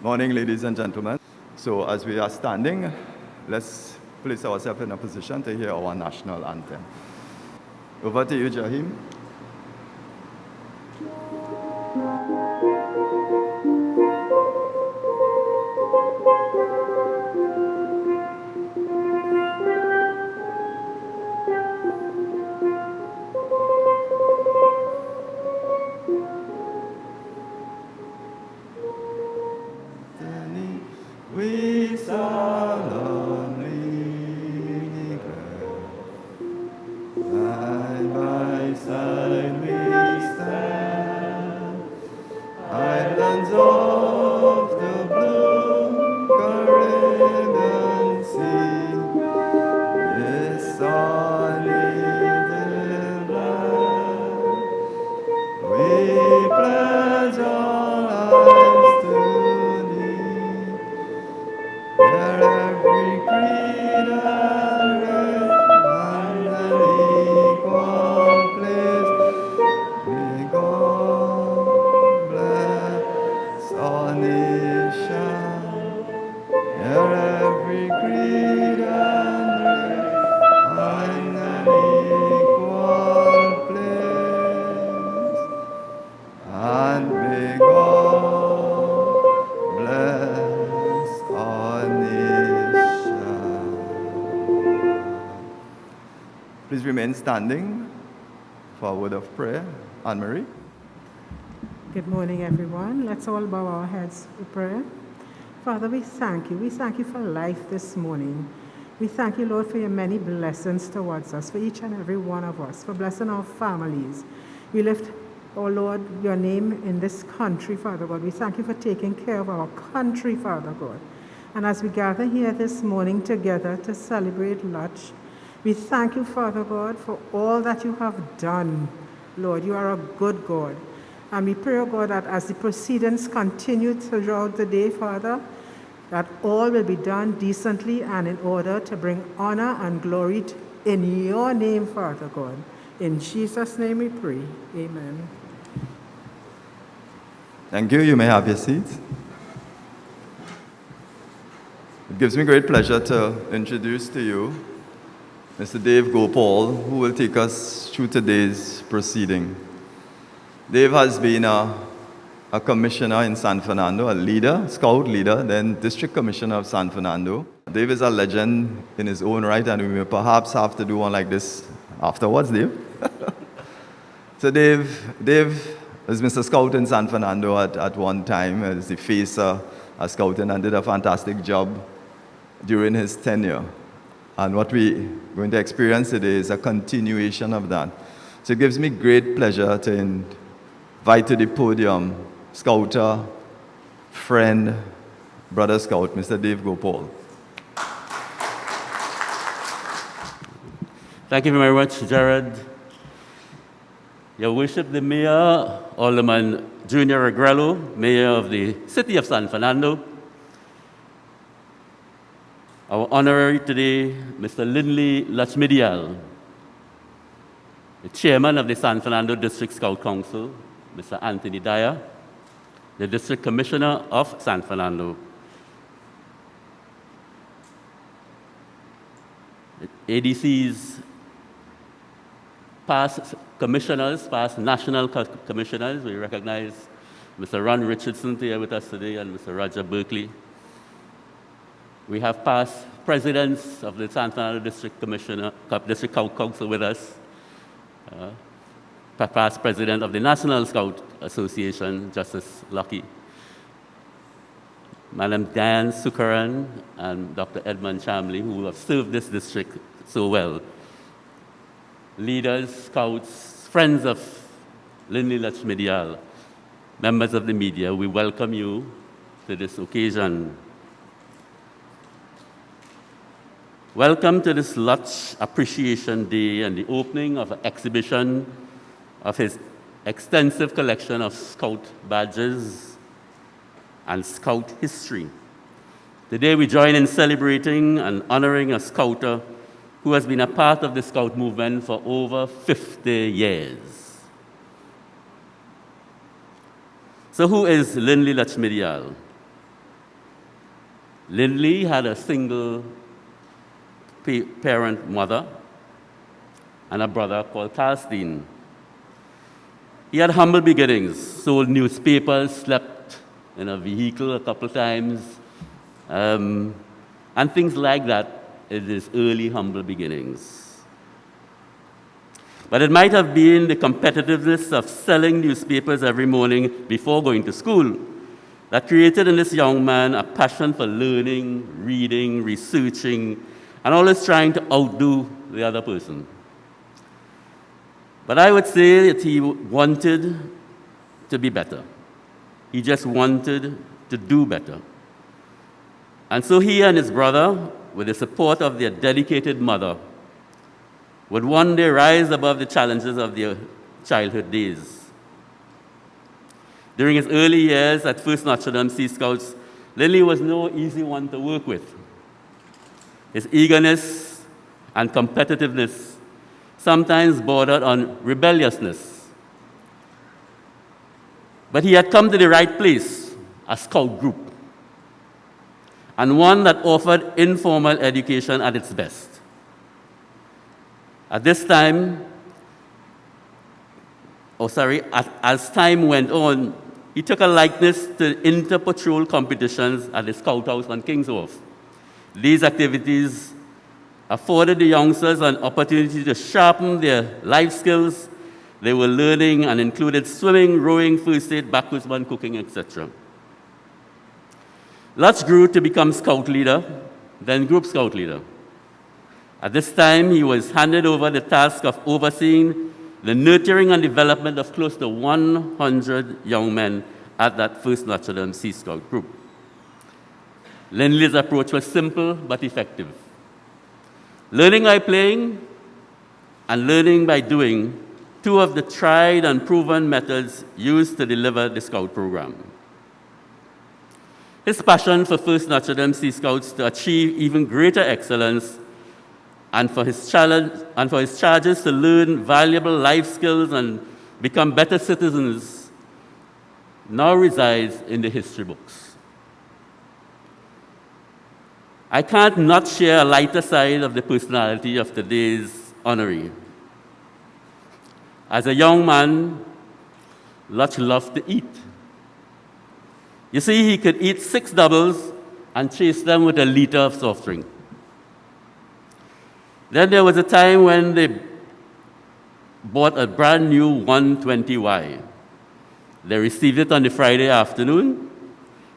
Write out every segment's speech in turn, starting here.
Morning, ladies and gentlemen. So as we are standing, let's place ourselves in a position to hear our national anthem. Over to you, Jahim. We solemnly declare, side by side we stand, islands of the blue Caribbean Sea, this our native land. We pledge our lives to thee. Where every creed and race find an equal place, may God bless our nation. Where every creed and race find an equal place, and may God bless our nation. Please remain standing for a word of prayer. Anne-Marie. Good morning, everyone. Let's all bow our heads for prayer. Father, we thank you. We thank you for life this morning. We thank you, Lord, for your many blessings towards us, for each and every one of us, for blessing our families. We lift, oh Lord, your name in this country, Father God. We thank you for taking care of our country, Father God. And as we gather here this morning together to celebrate Lutch, we thank you, Father God, for all that you have done. Lord, you are a good God. And we pray, oh God, that as the proceedings continue throughout the day, Father, that all will be done decently and in order to bring honor and glory in your name, Father God. In Jesus' name we pray. Amen. Thank you. You may have your seats. It gives me great pleasure to introduce to you Mr. Dave Gopaul, who will take us through today's proceeding. Dave has been a commissioner in San Fernando, a leader, scout leader, then district commissioner of San Fernando. Dave is a legend in his own right, and we may perhaps have to do one like this afterwards, Dave. So Dave was Mr. Scout in San Fernando at one time as the face of scouting, and did a fantastic job during his tenure. And what we're going to experience today is a continuation of that. So it gives me great pleasure to invite to the podium Scouter, friend, brother Scout, Mr. Dave Gopaul. Thank you very much, Jared. Your Worship, the Mayor, Alderman Junior Agrello, Mayor of the City of San Fernando. Our honorary today, Mr. Lynley Lutchmedial, the Chairman of the San Fernando District Scout Council, Mr. Anthony Dyer, the District Commissioner of San Fernando, the ADC's past commissioners, past national commissioners. We recognize Mr. Ron Richardson here with us today and Mr. Roger Berkeley. We have past presidents of the San Fernando District District Council with us. Past president of the National Scout Association, Justice Lucky. Madam Diane Sukaran and Dr. Edmund Chamley, who have served this district so well. Leaders, scouts, friends of Lynley Lutchmedial, members of the media, we welcome you to this occasion. Welcome to this Lutch Appreciation Day and the opening of an exhibition of his extensive collection of Scout badges and Scout history. Today we join in celebrating and honoring a Scouter who has been a part of the Scout movement for over 50 years. So who is Lynley Lutchmedial? Lynley had a single parent mother and a brother called Carlstein. He had humble beginnings, sold newspapers, slept in a vehicle a couple times, and things like that in his early humble beginnings. But it might have been the competitiveness of selling newspapers every morning before going to school that created in this young man a passion for learning, reading, researching, and always trying to outdo the other person. But I would say that he wanted to be better. He just wanted to do better. And so he and his brother, with the support of their dedicated mother, would one day rise above the challenges of their childhood days. During his early years at First Notre Dame Sea Scouts, Lynley was no easy one to work with. His eagerness and competitiveness sometimes bordered on rebelliousness. But he had come to the right place, a scout group, and one that offered informal education at its best. As time went on, he took a likeness to inter-patrol competitions at the Scout House on King's Wharf. These activities afforded the youngsters an opportunity to sharpen their life skills they were learning and included swimming, rowing, first aid, backwoodsman cooking, etc. Lutch grew to become scout leader, then group scout leader. At this time, he was handed over the task of overseeing the nurturing and development of close to 100 young men at that First Notre Dame Sea Scout group. Lynley's approach was simple but effective. Learning by playing and learning by doing, two of the tried and proven methods used to deliver the Scout program. His passion for First Notre Dame Sea Scouts to achieve even greater excellence and for his charges to learn valuable life skills and become better citizens now resides in the history books. I can't not share a lighter side of the personality of today's honoree. As a young man, Lutch loved to eat. You see, he could eat 6 doubles and chase them with a liter of soft drink. Then there was a time when they bought a brand new 120Y. They received it on the Friday afternoon,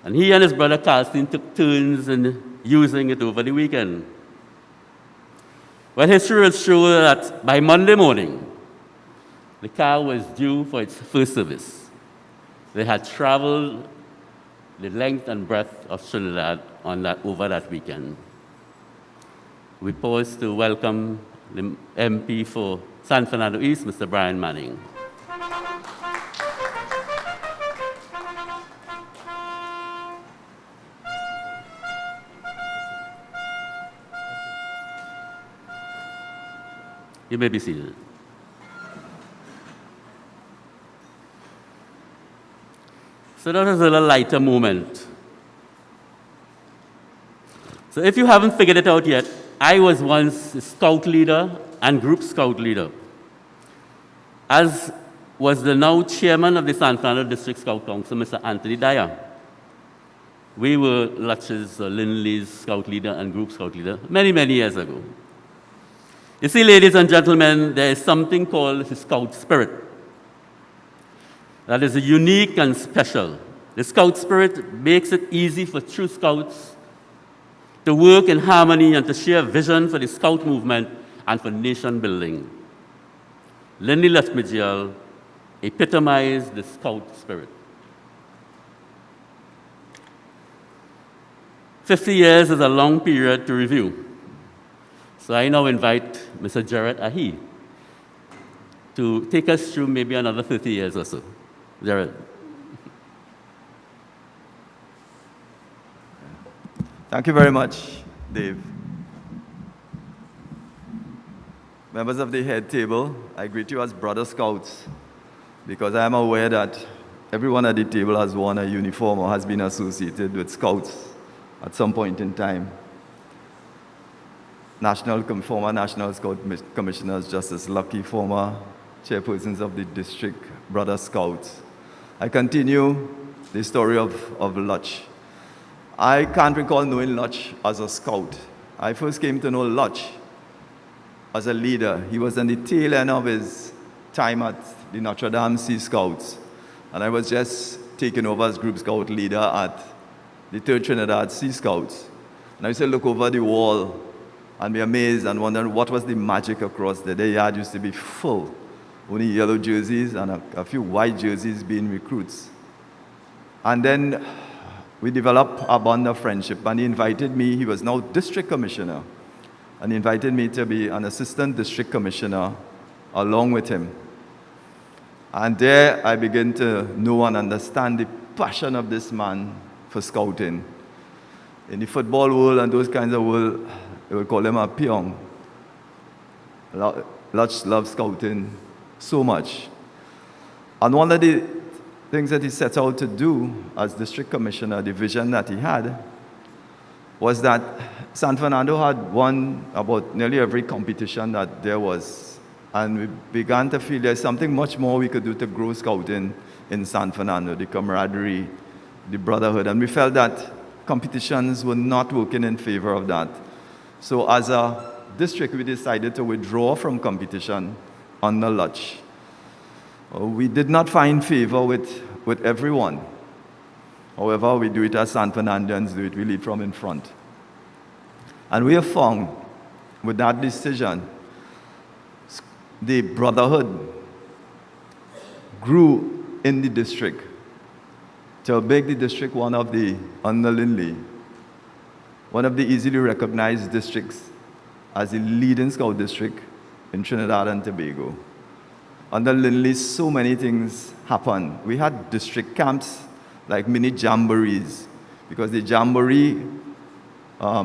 and he and his brother Carlstein took turns in using it over the weekend. Well, history will show that by Monday morning, the car was due for its first service. They had traveled the length and breadth of Trinidad over that weekend. We pause to welcome the MP for San Fernando East, Mr. Brian Manning. You may be seated. So that was a little lighter moment. So if you haven't figured it out yet, I was once a scout leader and group scout leader, as was the now chairman of the San Fernando District Scout Council, Mr. Anthony Dyer. We were Lutch's, Lynley's scout leader and group scout leader many, many years ago. You see, ladies and gentlemen, there is something called the scout spirit that is unique and special. The scout spirit makes it easy for true scouts to work in harmony and to share vision for the scout movement and for nation building. Lynley Lutchmedial epitomized the scout spirit. 50 years is a long period to review. So I now invite Mr. Jared Ahi to take us through maybe another 30 years or so. Jared. Thank you very much, Dave. Members of the head table, I greet you as Brother Scouts because I am aware that everyone at the table has worn a uniform or has been associated with Scouts at some point in time. Former National Scout Commissioners, Justice Lucky, former chairpersons of the district, Brother Scouts. I continue the story of Lutch. I can't recall knowing Lutch as a scout. I first came to know Lutch as a leader. He was on the tail end of his time at the Notre Dame Sea Scouts, and I was just taken over as group scout leader at the 3rd Trinidad Sea Scouts. And I used to look over the wall and be amazed and wonder what was the magic across there. The yard used to be full, only yellow jerseys and a few white jerseys being recruits. And then we developed a bond of friendship, and he invited me. He was now district commissioner, and he invited me to be an assistant district commissioner along with him. And there I began to know and understand the passion of this man for scouting. In the football world and those kinds of world, they would call him a peon. Lutch loved scouting so much. And one of the things that he set out to do as district commissioner, the vision that he had, was that San Fernando had won about nearly every competition that there was. And we began to feel there's something much more we could do to grow scouting in San Fernando, the camaraderie, the brotherhood. And we felt that competitions were not working in favor of that. So as a district, we decided to withdraw from competition under Lutch. We did not find favor with everyone. However, we do it as San Fernandans do it. We lead from in front. And we have found, with that decision, the brotherhood grew in the district to make the district one of the, under Lynley, one of the easily recognized districts as the leading scout district in Trinidad and Tobago. Under Lynley, so many things happened. We had district camps, like mini jamborees, because the jamboree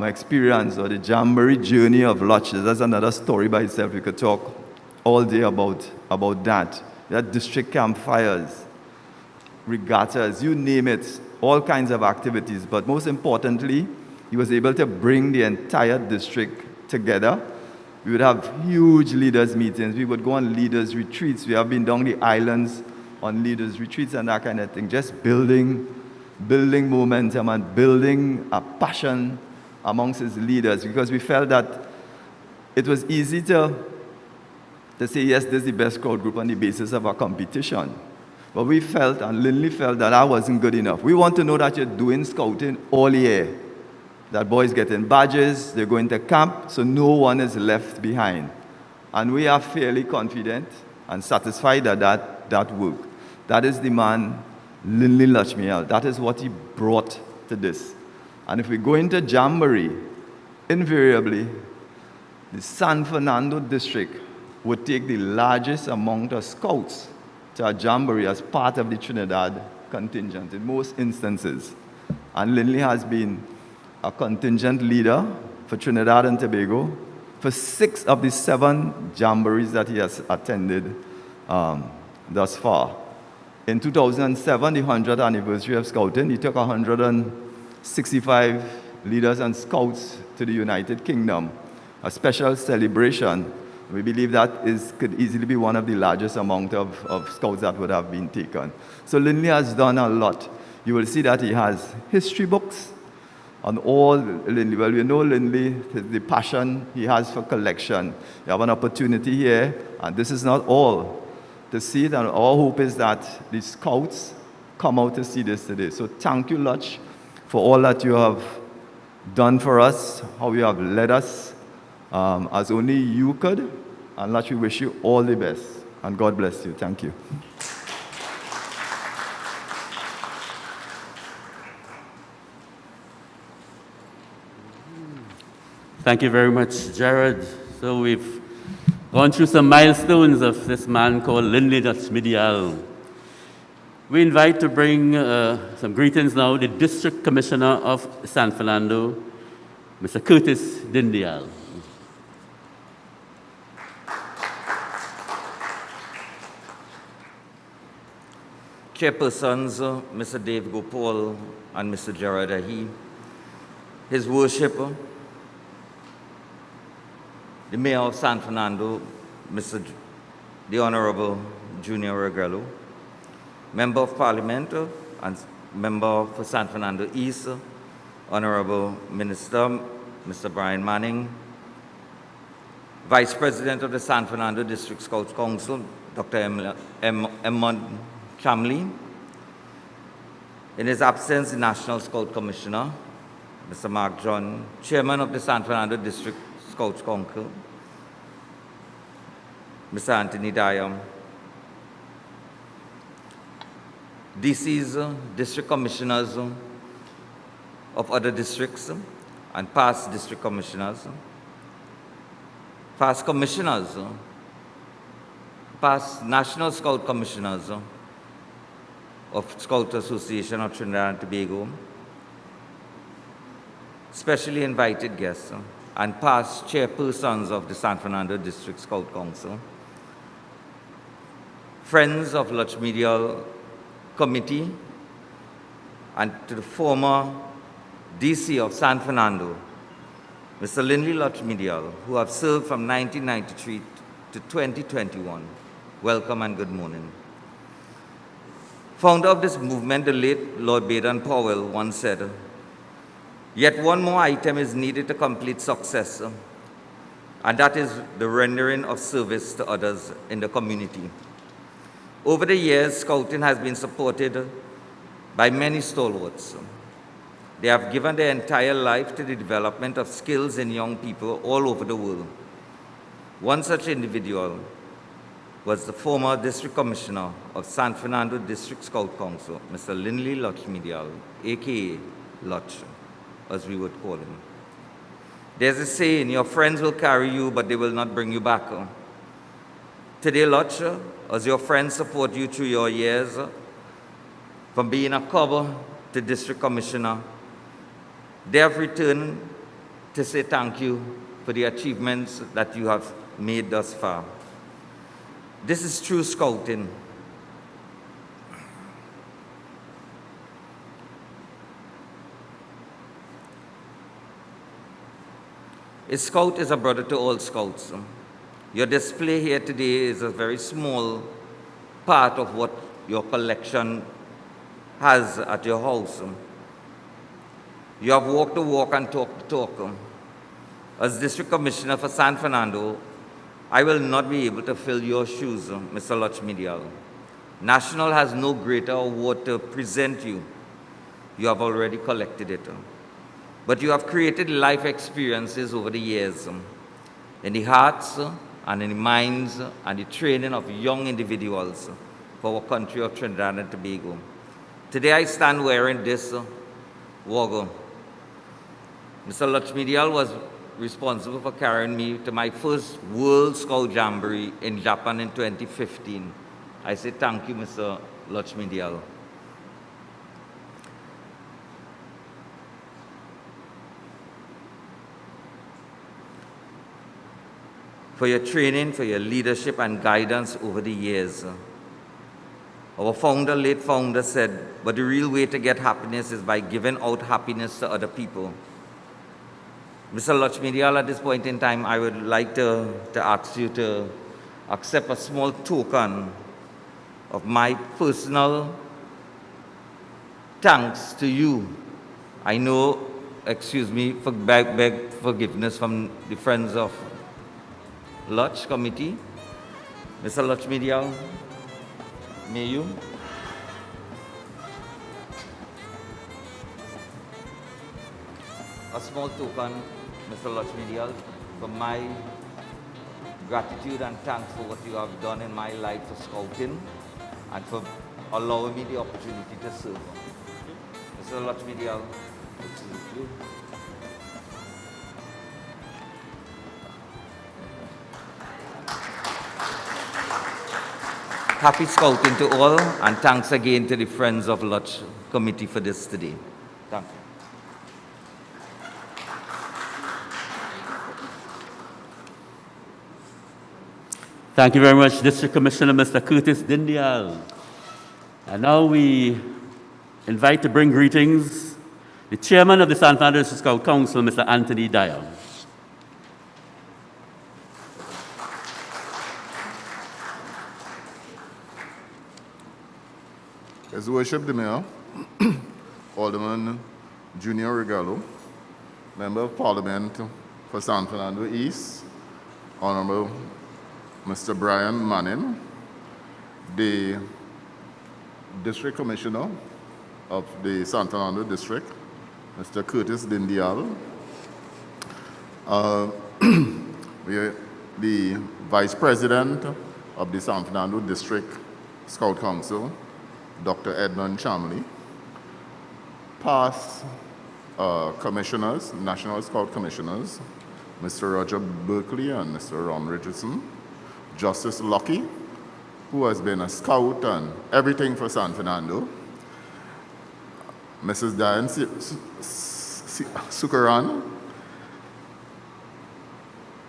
experience or the jamboree journey of Lutch, that's another story by itself. We could talk all day about that. We had district campfires, regattas, you name it, all kinds of activities. But most importantly, he was able to bring the entire district together. We would have huge leaders meetings. We would go on leaders retreats. We have been down the islands on leaders retreats and that kind of thing, just building momentum and building a passion amongst his leaders, because we felt that it was easy to say, yes, this is the best crowd group on the basis of a competition. But we felt, and Lynley felt, that wasn't good enough. We want to know that you're doing scouting all year, that boys getting badges, they're going to camp, so no one is left behind. And we are fairly confident and satisfied that worked. That is the man, Lynley Lutchmedial. That is what he brought to this. And if we go into Jamboree, invariably, the San Fernando District would take the largest amount of scouts to a Jamboree as part of the Trinidad contingent in most instances. And Lynley has been a contingent leader for Trinidad and Tobago for 6 of the 7 Jamborees that he has attended thus far. In 2007, the 100th anniversary of Scouting, he took 165 leaders and scouts to the United Kingdom, a special celebration. We believe that could easily be one of the largest amount of scouts that would have been taken. So Lynley has done a lot. You will see that he has history books on all Lynley. Well, we know Lynley, the passion he has for collection. You have an opportunity here, and this is not all, to see it, and our hope is that the scouts come out to see this today. So thank you, Lutch, for all that you have done for us, how you have led us as only you could. And Lutch, we wish you all the best, and God bless you. Thank you. Thank you very much, Jared. So we've gone through some milestones of this man called Lynley Lutchmedial. We invite to bring some greetings now, the District Commissioner of San Fernando, Mr. Curtis Dindial. Chairpersons, Mr. Dave Gopaul and Mr. Jared Ahi, His Worship, the Mayor of San Fernando, the Honorable Junior Regrello, Member of Parliament and Member for San Fernando East, Honorable Minister, Mr. Brian Manning, Vice President of the San Fernando District Scouts Council, Dr. Edmund Chamley. In his absence, the National Scout Commissioner, Mr. Mark John, Chairman of the San Fernando District Scouts Council, Mr. Anthony Dyer, DC's district commissioners of other districts and past district commissioners, past commissioners, past National Scout Commissioners of Scout Association of Trinidad and Tobago, specially invited guests, and past chairpersons of the San Fernando District Scout Council, friends of Lutchmedial Committee, and to the former DC of San Fernando, Mr. Lynley Lutchmedial, who have served from 1993 to 2021. Welcome and good morning. Founder of this movement, the late Lord Baden-Powell, once said, "Yet one more item is needed to complete success, and that is the rendering of service to others in the community." Over the years, Scouting has been supported by many stalwarts. They have given their entire life to the development of skills in young people all over the world. One such individual was the former District Commissioner of San Fernando District Scout Council, Mr. Lynley Lutchmedial, a.k.a. Lutch, as we would call him. There's a saying, your friends will carry you, but they will not bring you back. Today, Lutch, as your friends support you through your years, from being a Cub to District Commissioner, they have returned to say thank you for the achievements that you have made thus far. This is true Scouting. A Scout is a brother to all Scouts. Your display here today is a very small part of what your collection has at your house. You have walked the walk and talked the talk. As District Commissioner for San Fernando, I will not be able to fill your shoes, Mr. Lutchmedial. National has no greater award to present you. You have already collected it. But you have created life experiences over the years in the hearts and in the minds and the training of young individuals for our country of Trinidad and Tobago. Today I stand wearing this logo. Mr. Lutchmedial was responsible for carrying me to my first World Scout Jamboree in Japan in 2015. I say thank you, Mr. Lutchmedial. For your training, for your leadership and guidance over the years. Our founder, late founder, said, but the real way to get happiness is by giving out happiness to other people. Mr. Lutchmedial, at this point in time, I would like to ask you to accept a small token of my personal thanks to you. I know, excuse me, beg forgiveness from the Friends of Lutch Committee. Mr. Lutchmedial, may you? A small token, Mr. Lutchmedial, for my gratitude and thanks for what you have done in my life for Scouting and for allowing me the opportunity to serve. Mr. Lutchmedial, you. Happy Scouting to all, and thanks again to the Friends of Lutch Committee for this today. Thank you. Thank you very much, District Commissioner Mr. Curtis Dindial. And now we invite to bring greetings the chairman of the San Fernando District Scout Council, Mr. Anthony Dyer. His Worship the Mayor, Alderman Junior Regalo, Member of Parliament for San Fernando East, Honorable Mr. Brian Manning, the District Commissioner of the San Fernando District, Mr. Curtis Dindial, the Vice President of the San Fernando District Scout Council, Dr. Edmund Chamley, past commissioners, National Scout Commissioners, Mr. Roger Berkeley and Mr. Ron Richardson, Justice Lucky, who has been a scout and everything for San Fernando, Mrs. Diane Sukaran,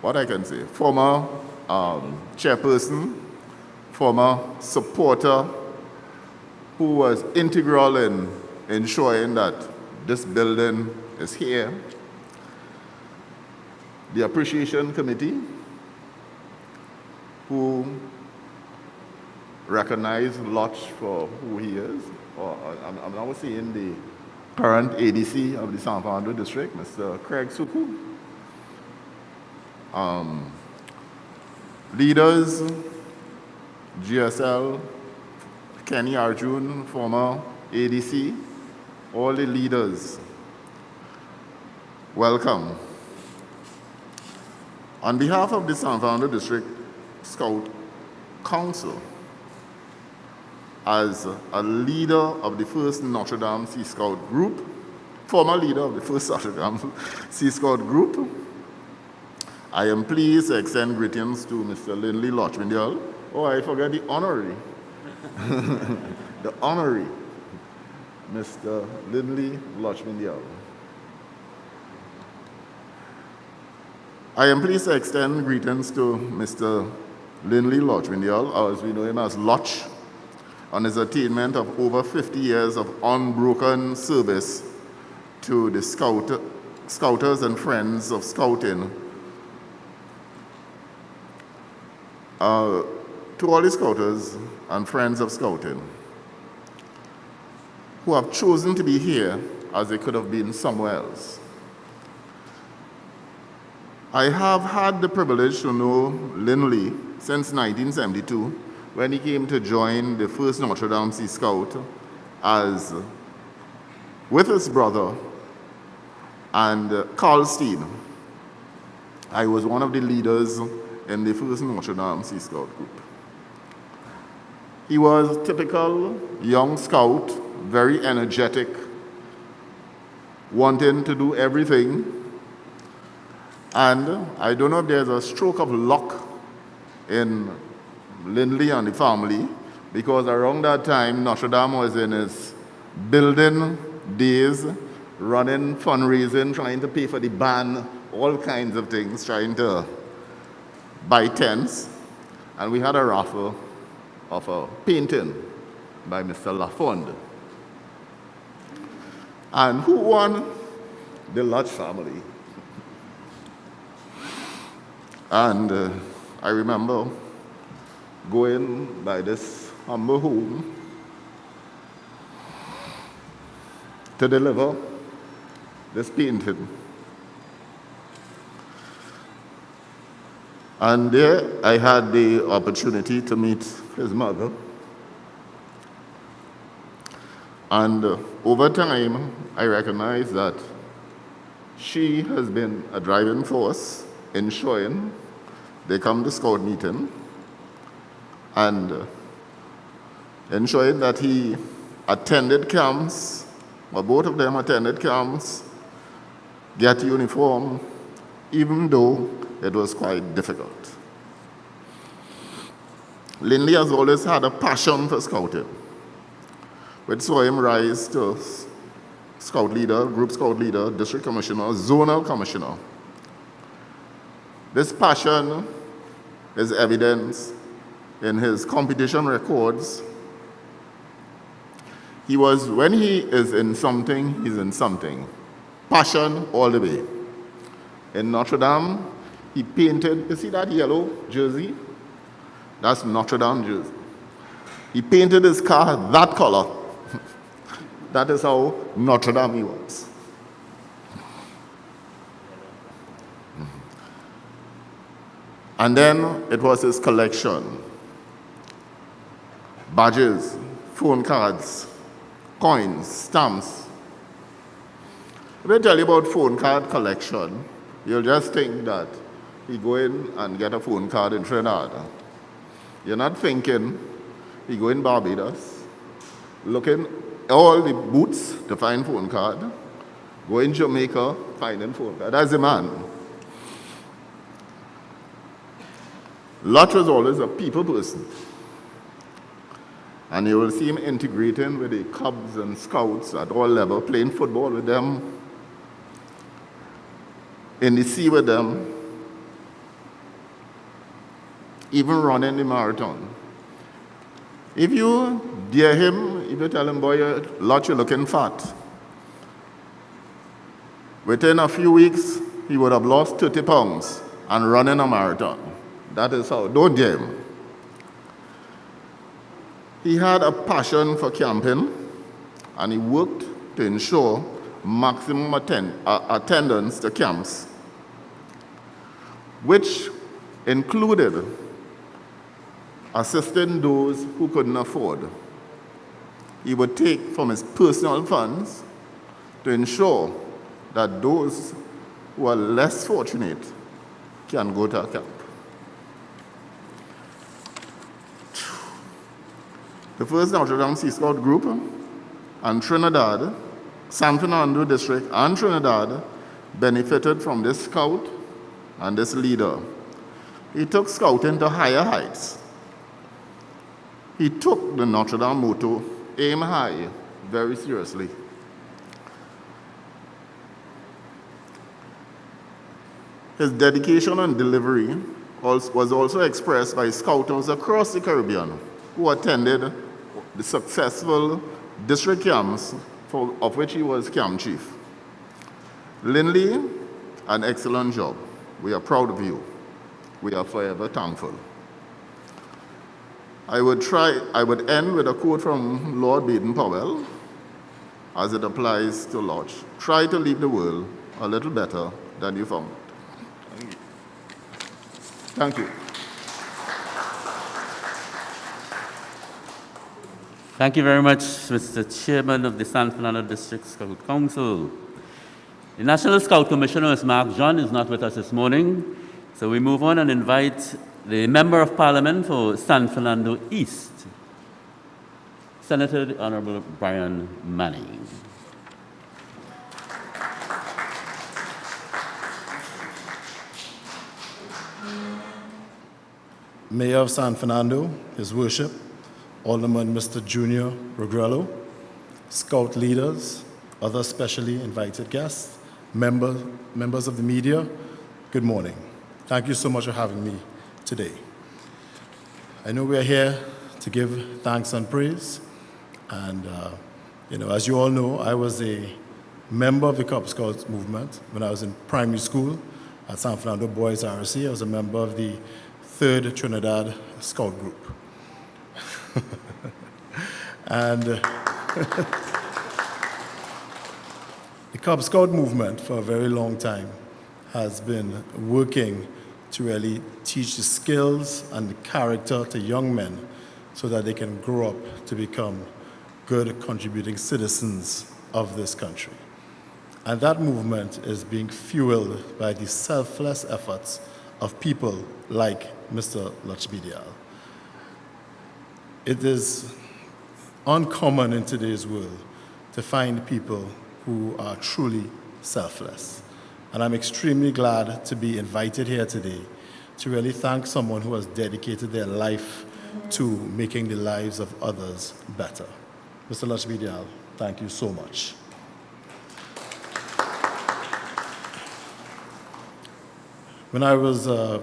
what I can say, former chairperson, former supporter, who was integral in ensuring that this building is here. The Appreciation Committee, who recognized Lutch for who he is. I'm now seeing the current ADC of the San Fernando District, Mr. Craig Suku. Leaders, GSL, Kenny Arjun, former ADC, all the leaders, welcome. On behalf of the San Fernando District Scout Council, as a leader of the first Notre Dame Sea Scout group, former leader of the first Notre Dame Sea Scout group, I am pleased to extend greetings to Mr. Lynley Lutchmedial. Oh, I forgot the honoree. The honoree, Mr. Lynley Lutchmedial. I am pleased to extend greetings to Mr. Lynley Lutchmedial, as we know him as Lutch, on his attainment of over 50 years of unbroken service to the Scouters and Friends of Scouting. To all the Scouters and Friends of Scouting who have chosen to be here as they could have been somewhere else. I have had the privilege to know Lynley since 1972 when he came to join the first Notre Dame Sea Scout as with his brother and Carl Steen. I was one of the leaders in the first Notre Dame Sea Scout group. He was a typical young scout, very energetic, wanting to do everything. And I don't know if there's a stroke of luck in Lynley and the family, because around that time, Notre Dame was in its building days, running fundraising, trying to pay for the band, all kinds of things, trying to buy tents. And we had a raffle of a painting by Mr. Lafond. And who won? The Lutch family. And I remember going by this humble home to deliver this painting. And there I had the opportunity to meet his mother. And over time, I recognized that she has been a driving force ensuring they come to Scout meeting and ensuring that he attended camps, or both of them attended camps, get uniform, even though it was quite difficult. Lynley has always had a passion for scouting, which saw him rise to scout leader, group scout leader, district commissioner, zonal commissioner. This passion is evidenced in his competition records. When he is in something, he's in something. Passion all the way. In Notre Dame, he painted, you see that yellow jersey? That's Notre Dame jersey. He painted his car that color. That is how Notre Dame he was. And then it was his collection. Badges, phone cards, coins, stamps. If I tell you about phone card collection, you'll just think that you go in and get a phone card in Trinidad. You're not thinking you go in Barbados, looking all the booths to find phone card, go in Jamaica, finding phone card. That's the man. Lutch was always a people person. And you will see him integrating with the Cubs and Scouts at all levels, playing football with them, in the sea with them, even running the marathon. If you dare him, if you tell him, boy, Lutch, you're looking fat, within a few weeks, he would have lost 30 pounds and running a marathon. That is how, don't dare him. He had a passion for camping, and he worked to ensure maximum attendance to camps, which included assisting those who couldn't afford. He would take from his personal funds to ensure that those who are less fortunate can go to a camp. The first Notre Dame Sea Scout group and Trinidad, San Fernando District and Trinidad benefited from this scout and this leader. He took scouting to higher heights. He took the Notre Dame motto, aim high, very seriously. His dedication and delivery was also expressed by scouters across the Caribbean who attended the successful district camps of which he was camp chief. Lynley, an excellent job. We are proud of you. We are forever thankful. I would end with a quote from Lord Baden-Powell as it applies to Lutch. Try to leave the world a little better than you found it. Thank you. Thank you very much, Mr. Chairman of the San Fernando District Scout Council. The National Scout Commissioner, Ms. Mark John, is not with us this morning, so we move on and invite the Member of Parliament for San Fernando East, Senator the Honorable Brian Manning. Mayor of San Fernando, His Worship, Alderman Mr. Junior Regrello, Scout leaders, other specially invited guests, members of the media, good morning. Thank you so much for having me today. I know we are here to give thanks and praise, and as you all know, I was a member of the Cub Scouts movement when I was in primary school at San Fernando Boys RC. I was a member of the 3rd Trinidad Scout Group. And the Cub Scout movement for a very long time has been working to really teach the skills and the character to young men so that they can grow up to become good contributing citizens of this country. And that movement is being fueled by the selfless efforts of people like Mr. Lutchmedial. It is uncommon in today's world to find people who are truly selfless. And I'm extremely glad to be invited here today to really thank someone who has dedicated their life to making the lives of others better. Mr. Lutchmedial, thank you so much. When I was a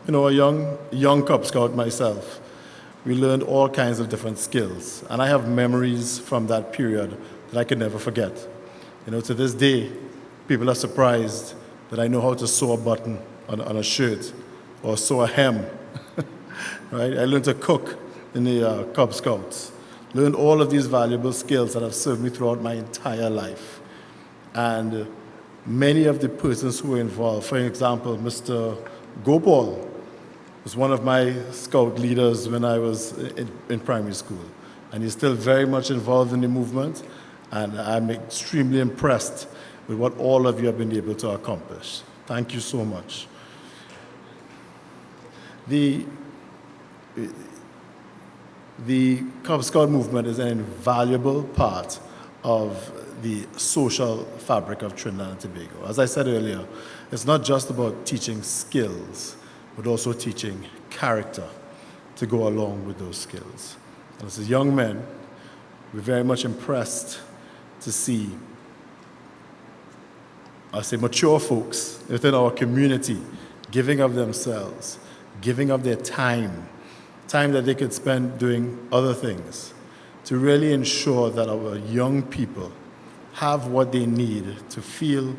young Cub Scout myself, We learned all kinds of different skills. And I have memories from that period that I can never forget. You know, to this day, people are surprised that I know how to sew a button on a shirt or sew a hem. Right? I learned to cook in the Cub Scouts. Learned all of these valuable skills that have served me throughout my entire life. And many of the persons who were involved, for example, Mr. Gopaul was one of my scout leaders when I was in primary school. And he's still very much involved in the movement. And I'm extremely impressed with what all of you have been able to accomplish. Thank you so much. The Cub Scout movement is an invaluable part of the social fabric of Trinidad and Tobago. As I said earlier, it's not just about teaching skills, but also teaching character to go along with those skills. And as young men, we're very much impressed to see, I say, mature folks within our community giving of themselves, giving of their time that they could spend doing other things, to really ensure that our young people have what they need to feel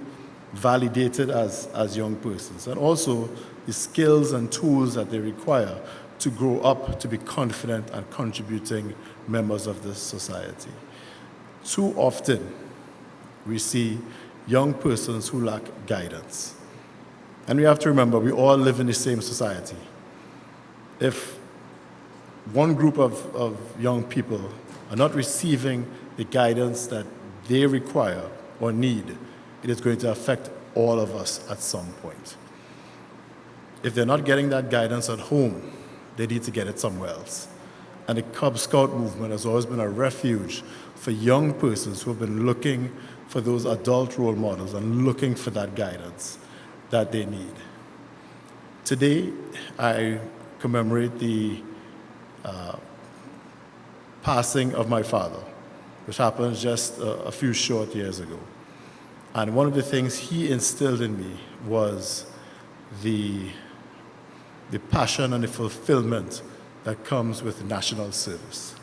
validated as young persons, and also the skills and tools that they require to grow up to be confident and contributing members of this society. Too often, we see young persons who lack guidance. And we have to remember, we all live in the same society. If one group of young people are not receiving the guidance that they require or need, it is going to affect all of us at some point. If they're not getting that guidance at home, they need to get it somewhere else. And the Cub Scout movement has always been a refuge for young persons who have been looking for those adult role models and looking for that guidance that they need. Today, I commemorate the passing of my father, which happened just a few short years ago. And one of the things he instilled in me was the passion and the fulfillment that comes with national service.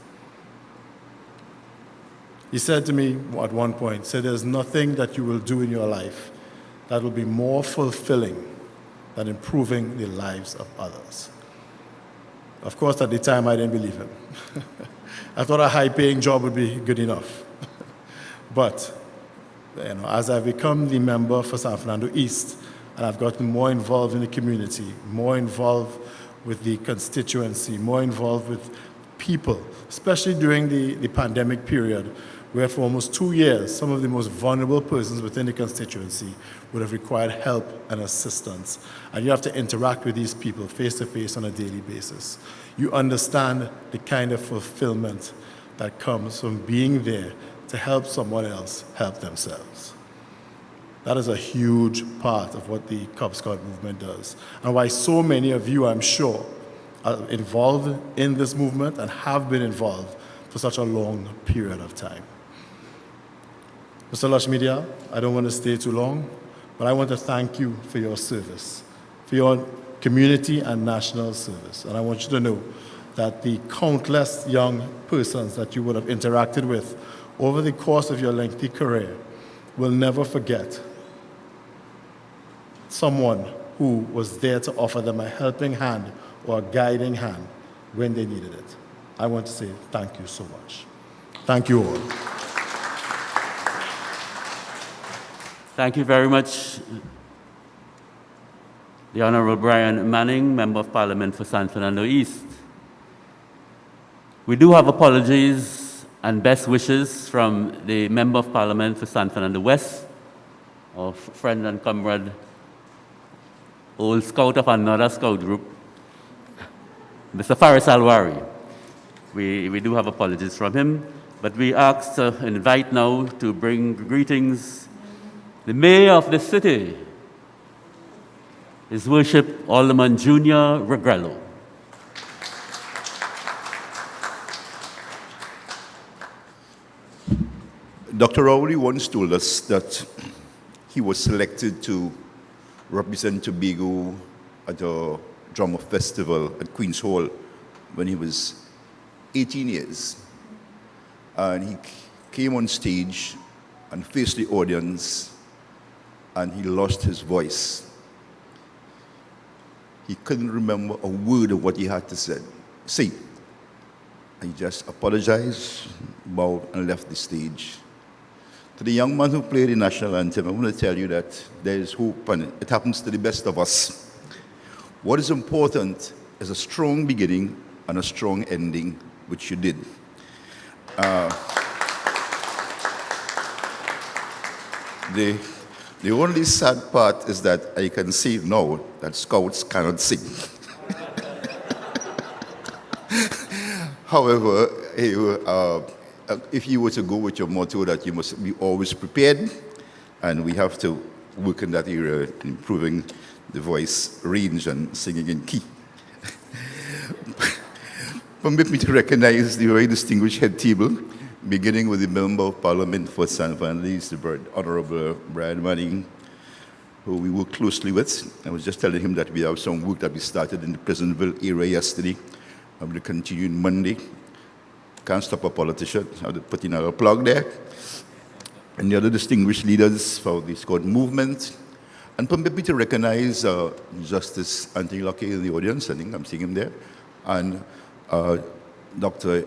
He said to me at one point, there's nothing that you will do in your life that will be more fulfilling than improving the lives of others. Of course, at the time, I didn't believe him. I thought a high-paying job would be good enough. But as I've become the member for San Fernando East, and I've gotten more involved in the community, more involved with the constituency, more involved with people, especially during the pandemic period, where for almost 2 years, some of the most vulnerable persons within the constituency would have required help and assistance. And you have to interact with these people face-to-face on a daily basis. You understand the kind of fulfillment that comes from being there to help someone else help themselves. That is a huge part of what the Cub Scout movement does, and why so many of you, I'm sure, are involved in this movement and have been involved for such a long period of time. Mr. Lutchmedial, I don't want to stay too long, but I want to thank you for your service, for your community and national service. And I want you to know that the countless young persons that you would have interacted with over the course of your lengthy career will never forget someone who was there to offer them a helping hand or a guiding hand when they needed it. I want to say thank you so much. Thank you all. Thank you very much, the Honorable Brian Manning, Member of Parliament for San Fernando East. We do have apologies and best wishes from the Member of Parliament for San Fernando West, our friend and comrade, old scout of another scout group, Mr. Faris Alwari. We do have apologies from him, but we ask to invite now to bring greetings the Mayor of the city, His Worship Alderman Junior Regrello. Dr. Rowley once told us that he was selected to represent Tobago at a drama festival at Queen's Hall when he was 18 years. And he came on stage and faced the audience, and he lost his voice. He couldn't remember a word of what he had to say. He just apologized, bowed, and left the stage. To the young man who played the national anthem, I want to tell you that there is hope, and it happens to the best of us. What is important is a strong beginning and a strong ending, which you did. The only sad part is that I can see now that Scouts cannot sing. However, if you were to go with your motto that you must be always prepared, and we have to work in that area, improving the voice range and singing in key. Permit me to recognize the very distinguished head table, beginning with the Member of Parliament for San Fernando District, Honorable Brian Manning, who we work closely with. I was just telling him that we have some work that we started in the Pleasantville area yesterday. I'm going to continue on Monday. Can't stop a politician. I have to put in a plug there. And the other distinguished leaders for the Scout movement. And permit me to recognize Justice Anthony Locke in the audience. I think I'm seeing him there. And Dr.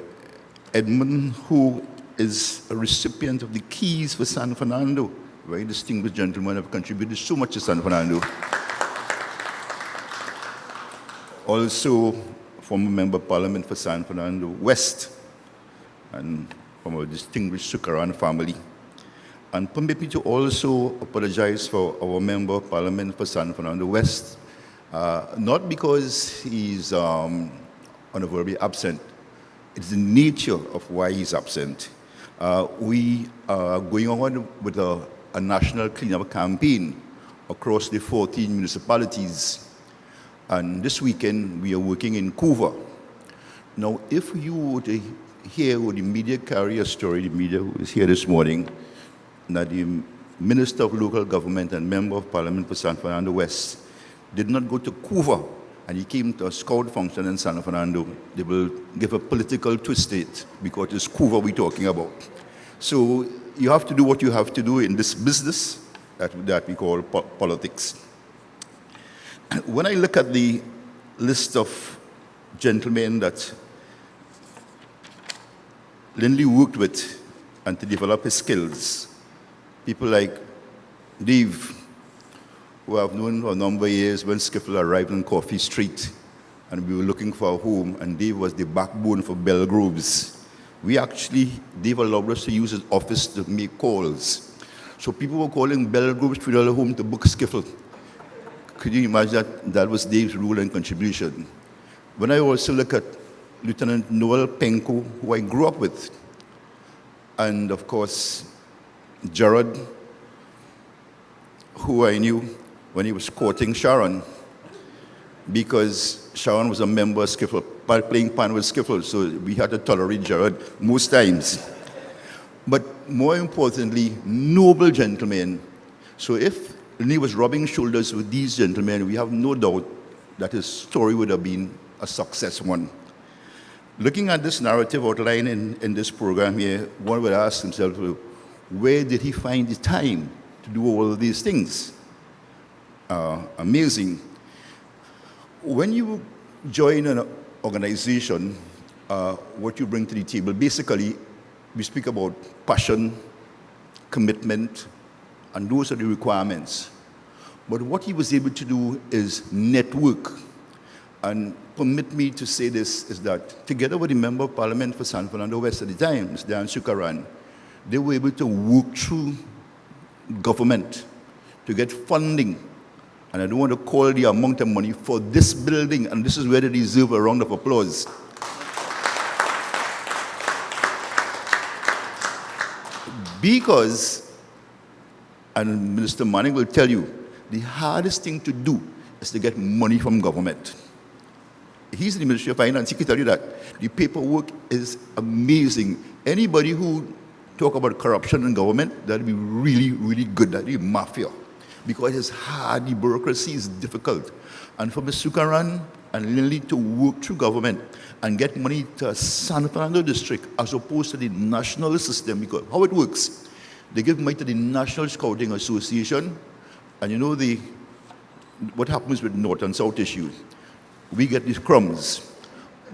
Edmund, who is a recipient of the keys for San Fernando. Very distinguished gentleman, have contributed so much to San Fernando. Also, former Member of Parliament for San Fernando West, and from a distinguished Sukaran family. And permit me to also apologize for our Member of Parliament for San Fernando West, not because he's honorably absent. It's the nature of why he's absent. We are going on with a national cleanup campaign across the 14 municipalities. And this weekend, we are working in Couva. Now, if you were to hear what the media carry a story, the media who is here this morning, that the Minister of Local Government and Member of Parliament for San Fernando West did not go to Couva, and he came to a Scout function in San Fernando, they will give a political twist to it, because it's Couva we're talking about. So you have to do what you have to do in this business that we call politics. When I look at the list of gentlemen that Lynley worked with and to develop his skills, people like Dave, who I've known for a number of years when Skiffle arrived on Coffee Street and we were looking for a home, and Dave was the backbone for Belgroves. Dave allowed us to use his office to make calls. So people were calling Belgroves $3 home to book Skiffle. Could you imagine that? That was Dave's role and contribution. When I also look at Lieutenant Noel Penco, who I grew up with, and of course, Gerard, who I knew when he was courting Sharon, because Sharon was a member of Skiffle, playing pan with Skiffle, so we had to tolerate Gerard most times. But more importantly, noble gentlemen. So if Lynley was rubbing shoulders with these gentlemen, we have no doubt that his story would have been a success one. Looking at this narrative outline in this program here, one would ask himself, where did he find the time to do all of these things? Amazing. When you join an organization, what you bring to the table, basically, we speak about passion, commitment, and those are the requirements. But what he was able to do is network. And permit me to say this, is that together with the Member of Parliament for San Fernando West at the time, Mr. Dan Sukaran, they were able to work through government to get funding. And I don't want to call the amount of money for this building, and this is where they deserve a round of applause. Because, and Minister Manning will tell you, the hardest thing to do is to get money from government. He's in the Ministry of Finance, he can tell you that. The paperwork is amazing. Anybody who talk about corruption in government, that'll be really, really good, that'll be mafia. because it's hard, the bureaucracy is difficult. And for Mr. Sukaran and Lynley to work through government and get money to San Fernando District as opposed to the national system, because how it works, they give money to the National Scouting Association, and you know what happens with North and South issues. We get these crumbs,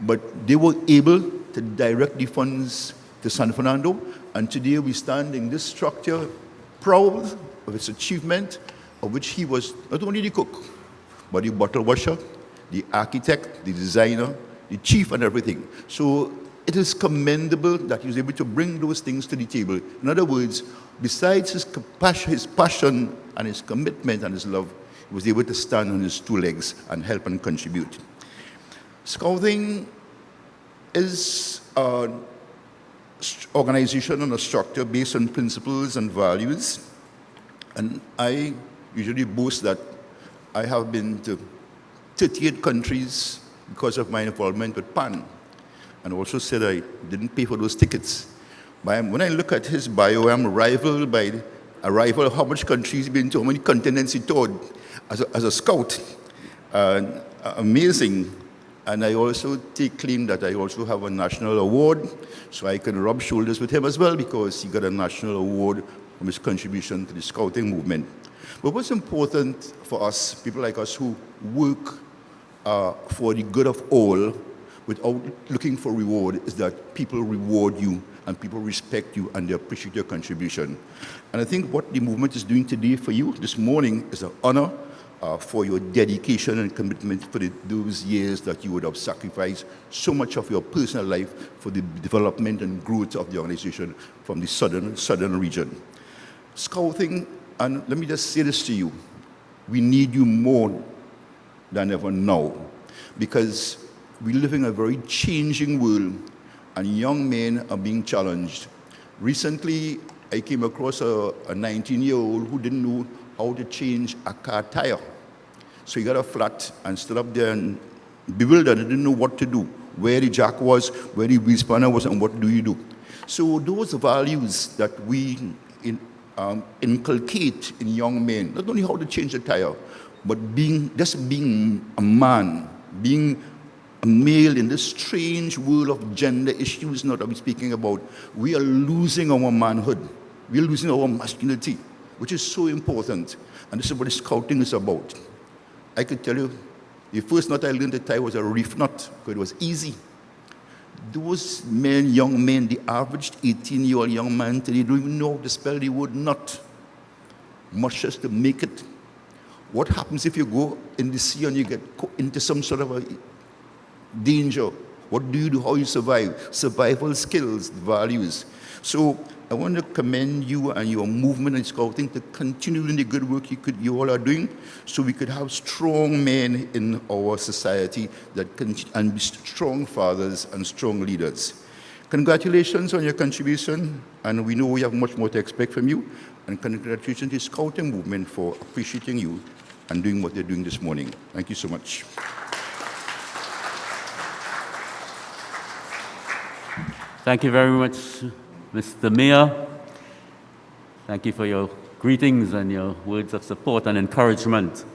but they were able to direct the funds to San Fernando, and today we stand in this structure proud of its achievement, of which he was not only the cook, but the bottle washer, the architect, the designer, the chief and everything. So it is commendable that he was able to bring those things to the table. In other words, besides his passion and his commitment and his love, he was able to stand on his two legs and help and contribute. Scouting is an organization and a structure based on principles and values. And I usually boast that I have been to 38 countries because of my involvement with PAN. And also said I didn't pay for those tickets. But when I look at his bio, I'm rivaled by how much countries he's been to, how many continents he toured as a scout. Amazing. And I also take claim that I also have a national award, so I can rub shoulders with him as well because he got a national award for his contribution to the scouting movement. But what's important for us, people like us who work for the good of all without looking for reward, is that people reward you and people respect you and they appreciate your contribution. And I think what the movement is doing today for you this morning is an honor for your dedication and commitment for those years that you would have sacrificed so much of your personal life for the development and growth of the organization from the southern region. Scouting, and let me just say this to you, we need you more than ever now, because we live in a very changing world and young men are being challenged. Recently, I came across a 19-year-old who didn't know how to change a car tire. So he got a flat and stood up there and bewildered and didn't know what to do, where the jack was, where the wheel spanner was, and what do you do? So those values that we inculcate in young men, not only how to change a tire, but just being a man, being a male in this strange world of gender issues now that we're speaking about, we are losing our manhood. We are losing our masculinity, which is so important. And this is what scouting is about. I could tell you, the first knot I learned to tie was a reef knot, because it was easy. Those men, young men, the average 18-year-old young man today don't even know how to spell the word knot, much as to make it. What happens if you go in the sea and you get into some sort of a danger? What do you do? How you survive? Survival skills, values. So I want to commend you and your movement in scouting to continue doing the good work you all are doing, so we could have strong men in our society and be strong fathers and strong leaders. Congratulations on your contribution, and we know we have much more to expect from you. And congratulations to the scouting movement for appreciating you and doing what they're doing this morning. Thank you so much. Thank you very much, Mr. Mayor. Thank you for your greetings and your words of support and encouragement.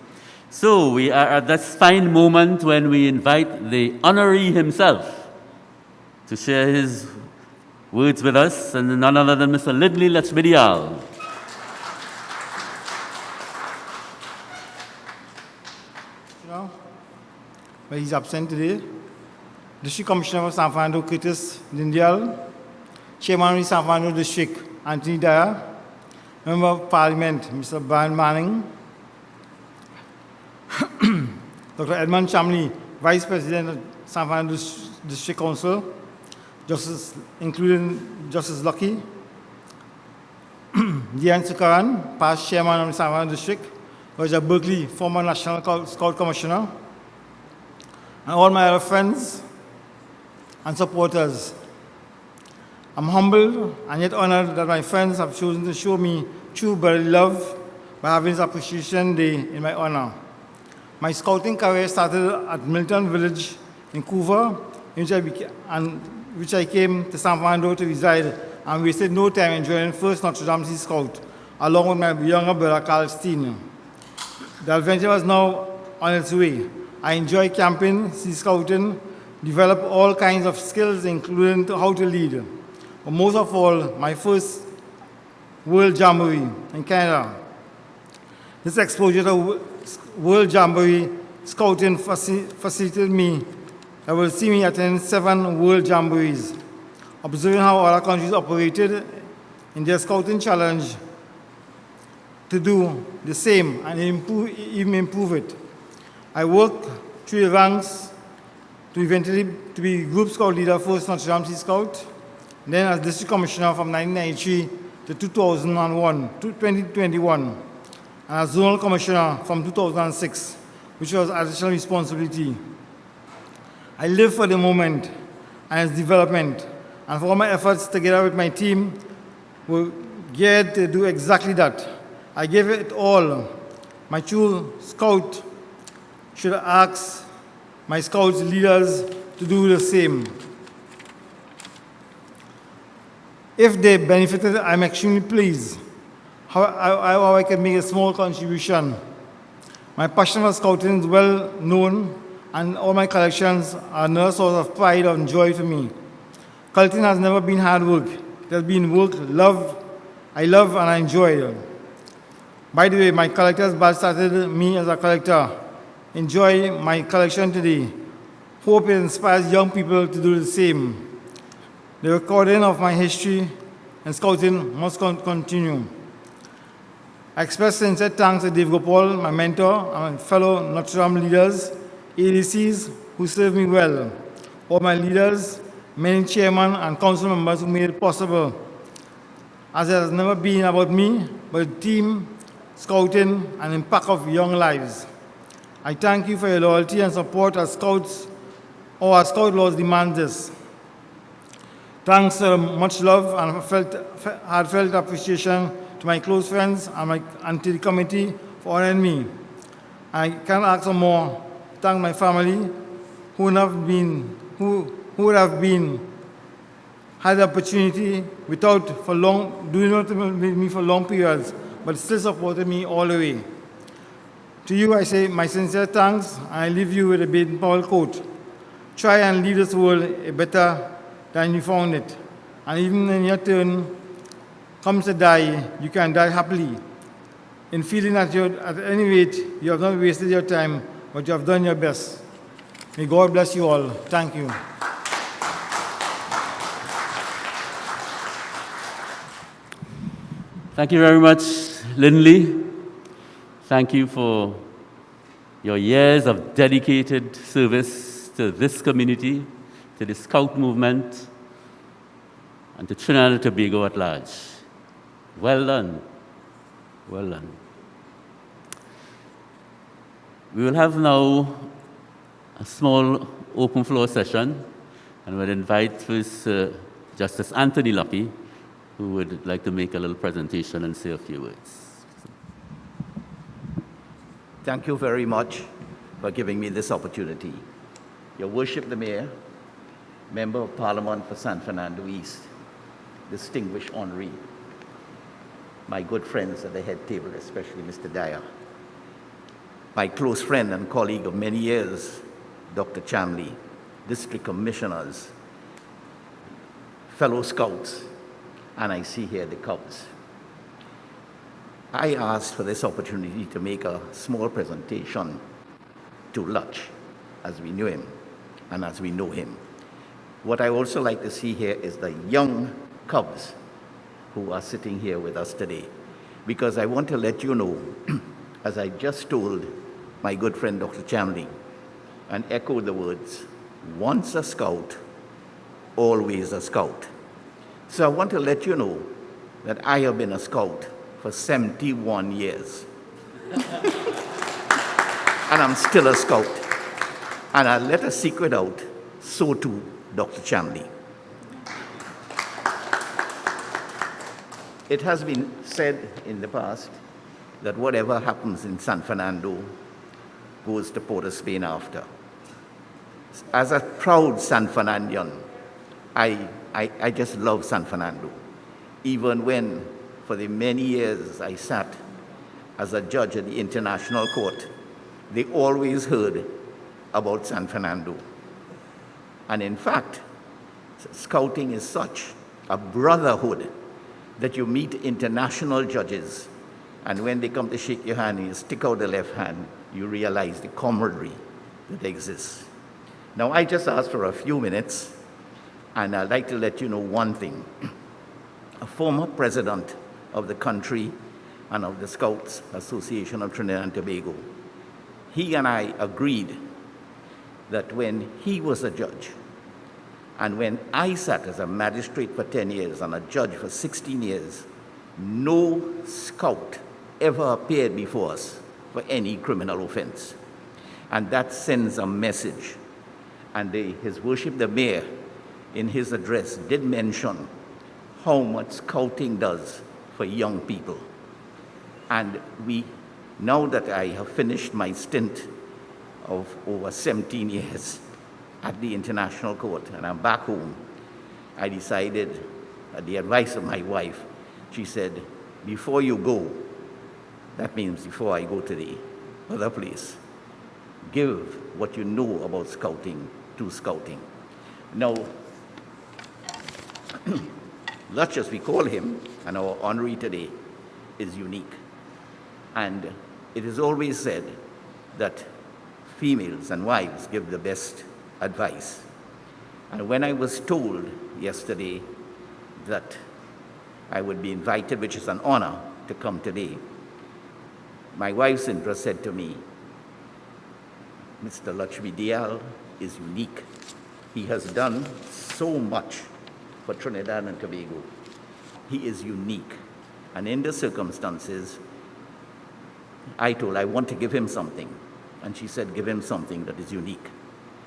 So we are at this fine moment when we invite the honoree himself to share his words with us, and none other than Mr. Lynley Lutchmedial. But he's absent today. District Commissioner of San Fernando, Curtis Lindial, Chairman of San Fernando District, Anthony Dyer, Member of Parliament, Mr. Brian Manning, Dr. Edmund Chamley, Vice President of San Fernando District Council, including Justice Lucky, Dyer and Sukaran, past Chairman of the San Fernando District, Roger Berkeley, former National Scout Commissioner, and all my other friends and supporters. I'm humbled and yet honored that my friends have chosen to show me true brotherly love by having this appreciation day in my honor. My scouting career started at Milton village in Couva, which I came to San Fernando to reside and wasted no time in joining first Notre Dame Sea Scout, along with my younger brother Carl Steen. The adventure was now on its way. I enjoy camping, sea scouting, develop all kinds of skills, including how to lead. But most of all, my first World Jamboree in Canada. This exposure to World Jamboree scouting facilitated me. I will see me attend 7 World Jamborees, observing how other countries operated in their scouting challenge to do the same and even improve it. I worked through the ranks to eventually to be Group Scout leader, first Notre Dame Sea Scout, then as District Commissioner from 1993 to 2021, and as Zonal Commissioner from 2006, which was additional responsibility. I live for the moment and its development, and for all my efforts together with my team were geared to do exactly that. I gave it all. My true scout should ask my scouts leaders to do the same. If they benefited, I'm extremely pleased how I can make a small contribution. My passion for scouting is well known, and all my collections are another source of pride and joy for me. Collecting has never been hard work. It has been work I love and I enjoy. By the way, my collector's badge started me as a collector. Enjoy my collection today. Hope it inspires young people to do the same. The recording of my history and scouting must continue. I express sincere thanks to Dave Gopaul, my mentor, and fellow Notre Dame leaders, ADCs who served me well, all my leaders, many chairmen and council members who made it possible, as it has never been about me, but the team, scouting, and impact of young lives. I thank you for your loyalty and support as scouts, or as scout laws demand this. Thanks for much love and heartfelt appreciation to my close friends and to the committee for honoring me. I can't ask for more. Thank my family who would have had the opportunity doing not with me for long periods, but still supported me all the way. To you, I say my sincere thanks, and I leave you with a Baden-Powell quote. Try and leave this world better than you found it. And even when your turn comes to die, you can die happily, in feeling that at any rate, you have not wasted your time, but you have done your best. May God bless you all. Thank you. Thank you very much, Lynley. Thank you for your years of dedicated service to this community, to the Scout movement, and to Trinidad and Tobago at large. Well done. Well done. We will have now a small open floor session, and we'll invite first Justice Anthony Lucky, who would like to make a little presentation and say a few words. Thank you very much for giving me this opportunity. Your Worship the Mayor, Member of Parliament for San Fernando East, distinguished honoree, my good friends at the head table, especially Mr. Dyer, my close friend and colleague of many years, Dr. Chamley, district commissioners, fellow scouts, and I see here the Cubs. I asked for this opportunity to make a small presentation to Lutch, as we knew him and as we know him. What I also like to see here is the young Cubs who are sitting here with us today, because I want to let you know, as I just told my good friend Dr. Chamley, and echo the words, once a scout, always a scout. So I want to let you know that I have been a scout for 71 years. And I'm still a scout. And I'll let a secret out, so too Dr. Chamley. It has been said in the past that whatever happens in San Fernando goes to Port of Spain after. As a proud San Fernandian, I just love San Fernando. Even when, for the many years I sat as a judge at the International Court, they always heard about San Fernando. And in fact, Scouting is such a brotherhood that you meet international judges, and when they come to shake your hand and you stick out the left hand, you realize the camaraderie that exists. Now, I just asked for a few minutes, and I'd like to let you know one thing. A former president of the country and of the Scouts Association of Trinidad and Tobago, he and I agreed that when he was a judge, and when I sat as a magistrate for 10 years and a judge for 16 years, no scout ever appeared before us for any criminal offense. And that sends a message. And His Worship the Mayor, in his address, did mention how much Scouting does for young people. And now that I have finished my stint of over 17 years at the International Court, and I'm back home, I decided, at the advice of my wife, she said, before you go, that means before I go to the other place, give what you know about Scouting to Scouting. Now, Lutch, as we call him, and our honoree today, is unique. And it is always said that females and wives give the best advice. And when I was told yesterday that I would be invited, which is an honor, to come today, my wife's interest said to me, Mr. Lutchmedial is unique. He has done so much for Trinidad and Tobago. He is unique. And in the circumstances, I told her I want to give him something. And she said, give him something that is unique.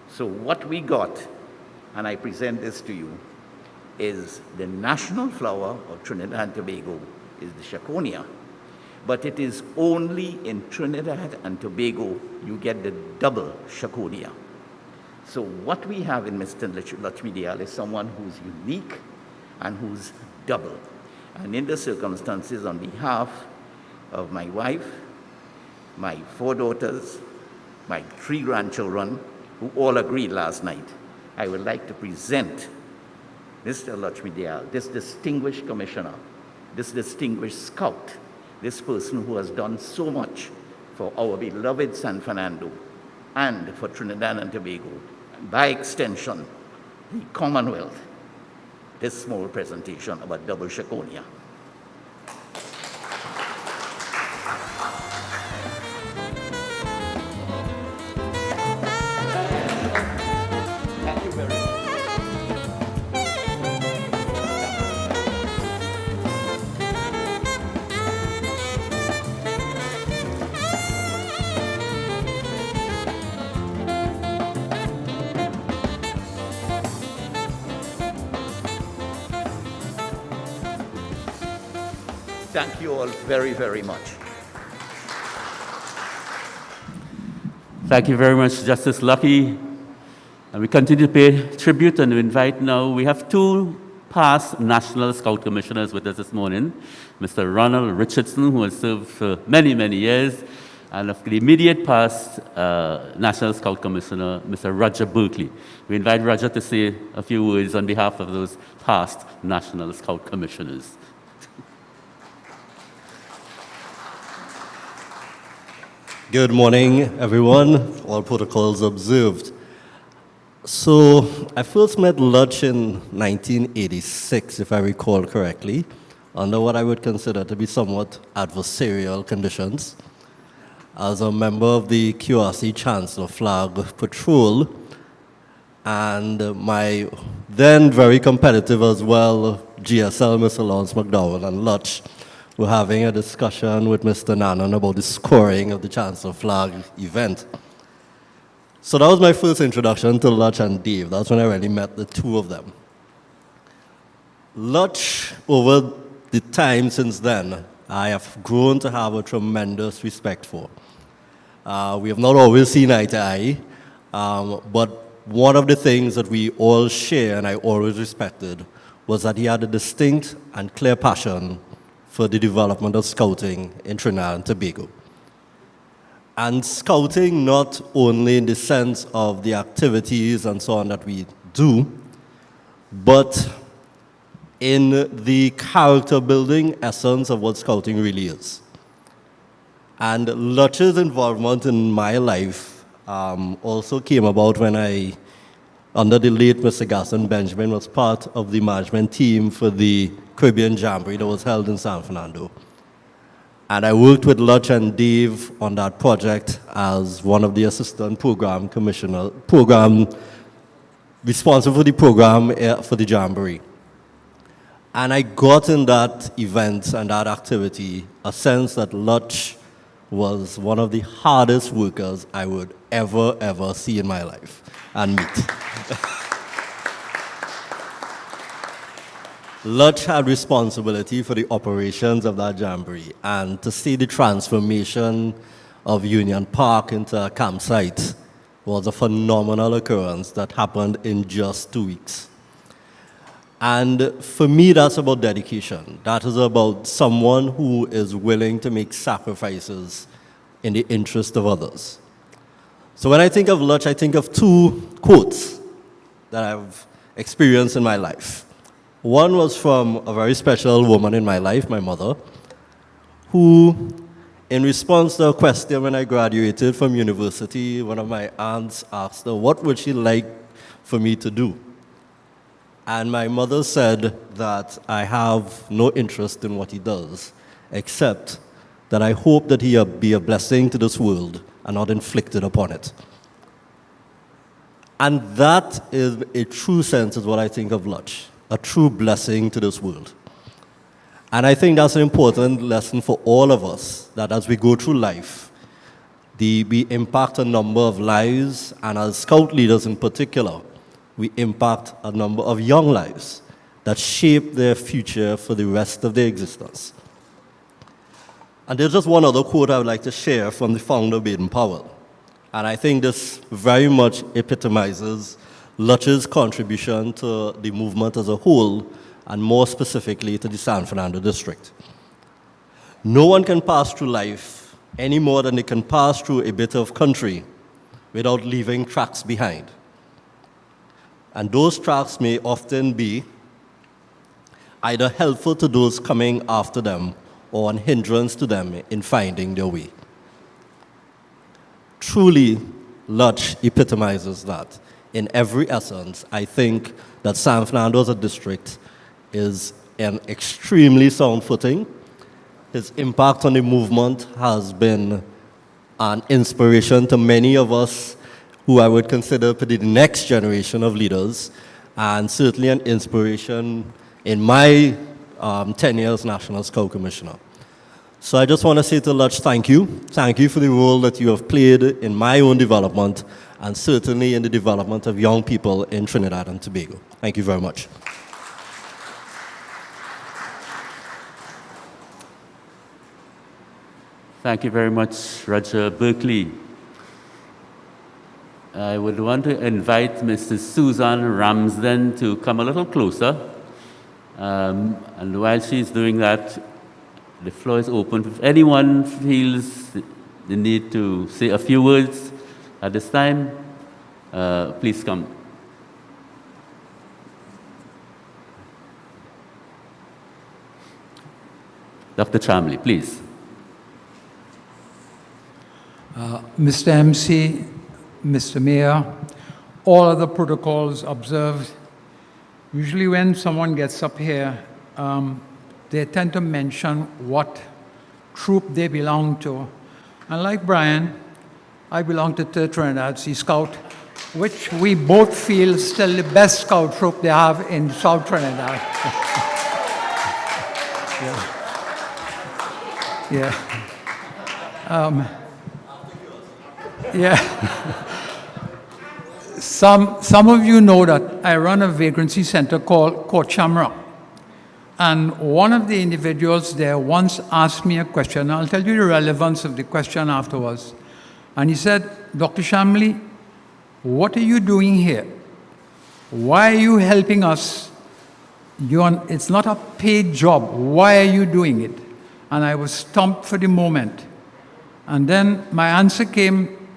So what we got, and I present this to you, is the national flower of Trinidad and Tobago is the Chaconia. But it is only in Trinidad and Tobago you get the double Chaconia. So what we have in Mr. Lutchmedial is someone who's unique and who's double. And in the circumstances, on behalf of my wife, my 4 daughters, my 3 grandchildren, who all agreed last night, I would like to present Mr. Lutchmedial, this distinguished commissioner, this distinguished scout, this person who has done so much for our beloved San Fernando and for Trinidad and Tobago, and by extension, the Commonwealth, this small presentation about double Chaconia. Thank you very much. Thank you all very, very much. Thank you very much, Justice Lucky. And we continue to pay tribute and invite now. We have 2 past National Scout Commissioners with us this morning. Mr. Ronald Richardson, who has served for many, many years, and of the immediate past National Scout Commissioner, Mr. Roger Berkeley. We invite Roger to say a few words on behalf of those past National Scout Commissioners. Good morning, everyone. All protocols observed. So, I first met Lutch in 1986, if I recall correctly, under what I would consider to be somewhat adversarial conditions. As a member of the QRC Chancellor Flag Patrol, and my then very competitive as well GSL, Mr. Lawrence McDowell, and Lutch were having a discussion with Mr. Nanan about the scoring of the Chancellor Flag event. So that was my first introduction to Lutch and Dave. That's when I really met the 2 of them. Lutch, over the time since then, I have grown to have a tremendous respect for. We have not always seen eye to eye, but one of the things that we all share and I always respected was that he had a distinct and clear passion for the development of scouting in Trinidad and Tobago. And scouting not only in the sense of the activities and so on that we do, but in the character building essence of what scouting really is. And Lutch's involvement in my life also came about when I, under the late Mr. Gaston Benjamin, was part of the management team for the Caribbean Jamboree that was held in San Fernando. And I worked with Lutch and Dave on that project as one of the assistant program responsible for the program for the Jamboree. And I got in that event and that activity a sense that Lutch was one of the hardest workers I would ever see in my life and meet. Lutch had responsibility for the operations of that jamboree, and to see the transformation of Union Park into a campsite was a phenomenal occurrence that happened in just 2 weeks. And for me, that's about dedication. That is about someone who is willing to make sacrifices in the interest of others. So when I think of Lutch, I think of two quotes that I've experienced in my life. One was from a very special woman in my life, my mother, who, in response to a question when I graduated from university, one of my aunts asked her, what would she like for me to do? And my mother said that I have no interest in what he does, except that I hope that he be a blessing to this world and not inflicted upon it. And that is a true sense is what I think of Lutch, a true blessing to this world. And I think that's an important lesson for all of us, that as we go through life, we impact a number of lives, and as scout leaders in particular, we impact a number of young lives that shape their future for the rest of their existence. And there's just one other quote I would like to share from the founder, Baden-Powell. And I think this very much epitomizes Lutch's contribution to the movement as a whole, and more specifically to the San Fernando District. No one can pass through life any more than they can pass through a bit of country without leaving tracks behind. And those tracks may often be either helpful to those coming after them or an hindrance to them in finding their way. Truly, Lutch epitomizes that. In every essence, I think that San Fernando as a district is an extremely sound footing. His impact on the movement has been an inspiration to many of us who I would consider to be the next generation of leaders, and certainly an inspiration in my 10 years National Scout Commissioner. So I just want to say to Lutch, thank you. Thank you for the role that you have played in my own development, and certainly in the development of young people in Trinidad and Tobago. Thank you very much. Thank you very much, Roger Berkeley. I would want to invite Mrs. Susan Ramsden to come a little closer. And while she's doing that, the floor is open. If anyone feels the need to say a few words at this time, please come. Dr. Chamley, please. Mr. MC, Mr. Mayor, all other protocols observed. Usually when someone gets up here, they tend to mention what troop they belong to. And like Brian, I belong to the Trinidad Sea Scout, which we both feel is still the best scout troop they have in South Trinidad. Some of you know that I run a vagrancy center called Court Shamrock. And one of the individuals there once asked me a question. I'll tell you the relevance of the question afterwards. And he said, Dr. Chamley, what are you doing here? Why are you helping us? It's not a paid job. Why are you doing it? and I was stumped for the moment. And then my answer came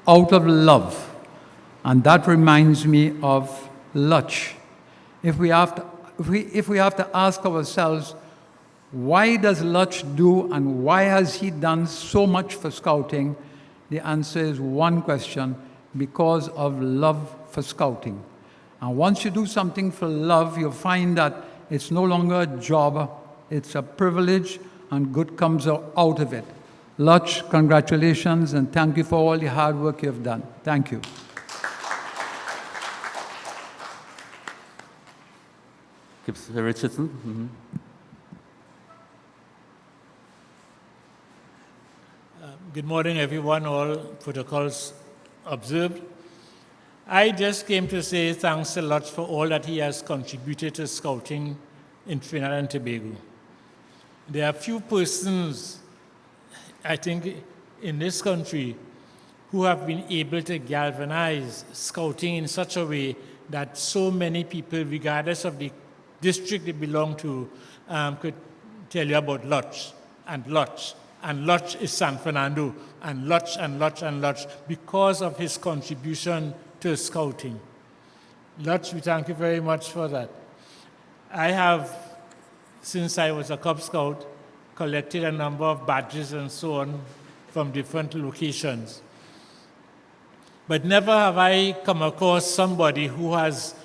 out of love. And that reminds me of Lutch. If we have to ask ourselves, why does Lutch do and why has he done so much for Scouting? The answer is one question: because of love for Scouting. And once you do something for love, you'll find that it's no longer a job, it's a privilege, and good comes out of it. Lutch, congratulations, and thank you for all the hard work you've done. Thank you. Richardson. Mm-hmm. Good morning, everyone. All protocols observed. I just came to say thanks a lot for all that he has contributed to Scouting in Trinidad and Tobago. There are few persons, I think, in this country who have been able to galvanize Scouting in such a way that so many people, regardless of the district they belong to, could tell you about Lutch and Lutch. And Lutch is San Fernando, and Lutch and Lutch and Lutch, because of his contribution to Scouting. Lutch, we thank you very much for that. I have, since I was a Cub Scout, collected a number of badges and so on from different locations. But never have I come across somebody who has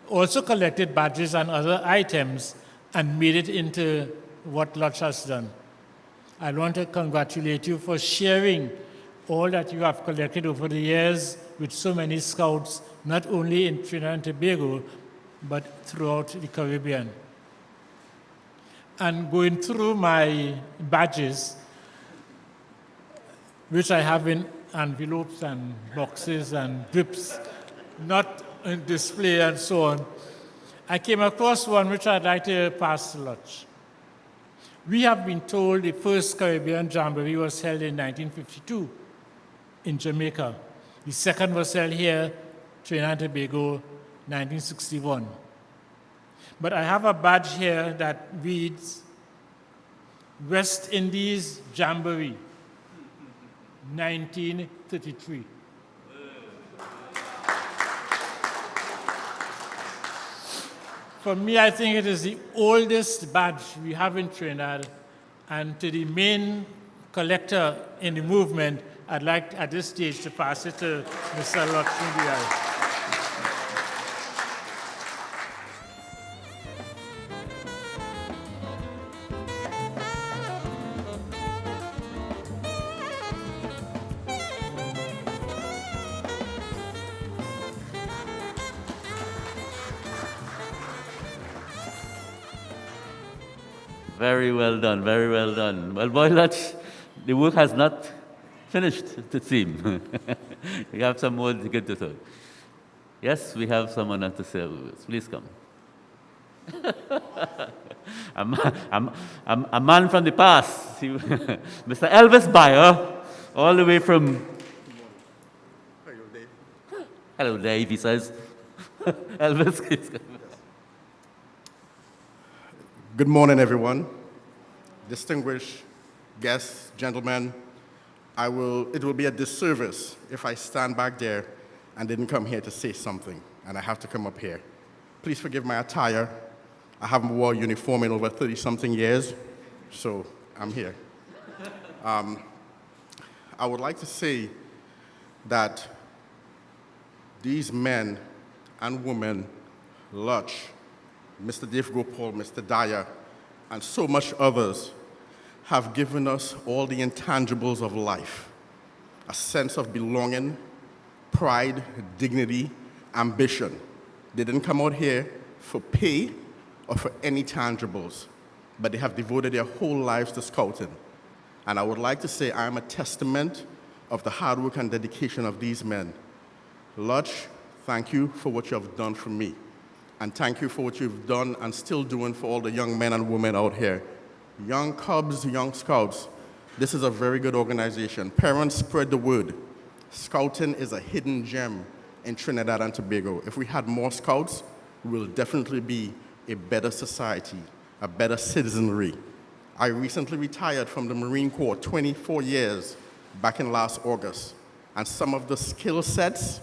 also collected badges and other items and made it into what Lutch has done. I want to congratulate you for sharing all that you have collected over the years with so many Scouts, not only in Trinidad and Tobago, but throughout the Caribbean. And going through my badges, which I have in envelopes and boxes and grips, not in display and so on, I came across one which I'd like to pass to Lutch. We have been told the first Caribbean Jamboree was held in 1952 in Jamaica. The second was held here, Trinidad and Tobago, 1961. But I have a badge here that reads West Indies Jamboree, 1933. For me, I think it is the oldest badge we have in Trinidad, and to the main collector in the movement, I'd like at this stage to pass it to Mr. Lutchmedial. Very well done, very well done. Well, boy, Lutch, the work has not finished, it seems. We have some more to get to. Yes, we have someone to serve with us. Please come. a man from the past, Mr. Elvis Byer, all the way from... Hello, Dave. Hello, Dave, he says. Elvis, please come. Good morning, everyone. Distinguished guests, gentlemen, it will be a disservice if I stand back there and didn't come here to say something, and I have to come up here. Please forgive my attire. I haven't worn a uniform in over 30-something years, so I'm here. I would like to say that these men and women, Lutch, Mr. Dave Gopaul, Mr. Dyer, and so much others have given us all the intangibles of life, a sense of belonging, pride, dignity, ambition. They didn't come out here for pay or for any tangibles, but they have devoted their whole lives to Scouting. And I would like to say I am a testament of the hard work and dedication of these men. Lutch, thank you for what you have done for me. And thank you for what you've done and still doing for all the young men and women out here. Young Cubs, Young Scouts, this is a very good organization. Parents, spread the word. Scouting is a hidden gem in Trinidad and Tobago. If we had more Scouts, we will definitely be a better society, a better citizenry. I recently retired from the Marine Corps, 24 years, back in last August. And some of the skill sets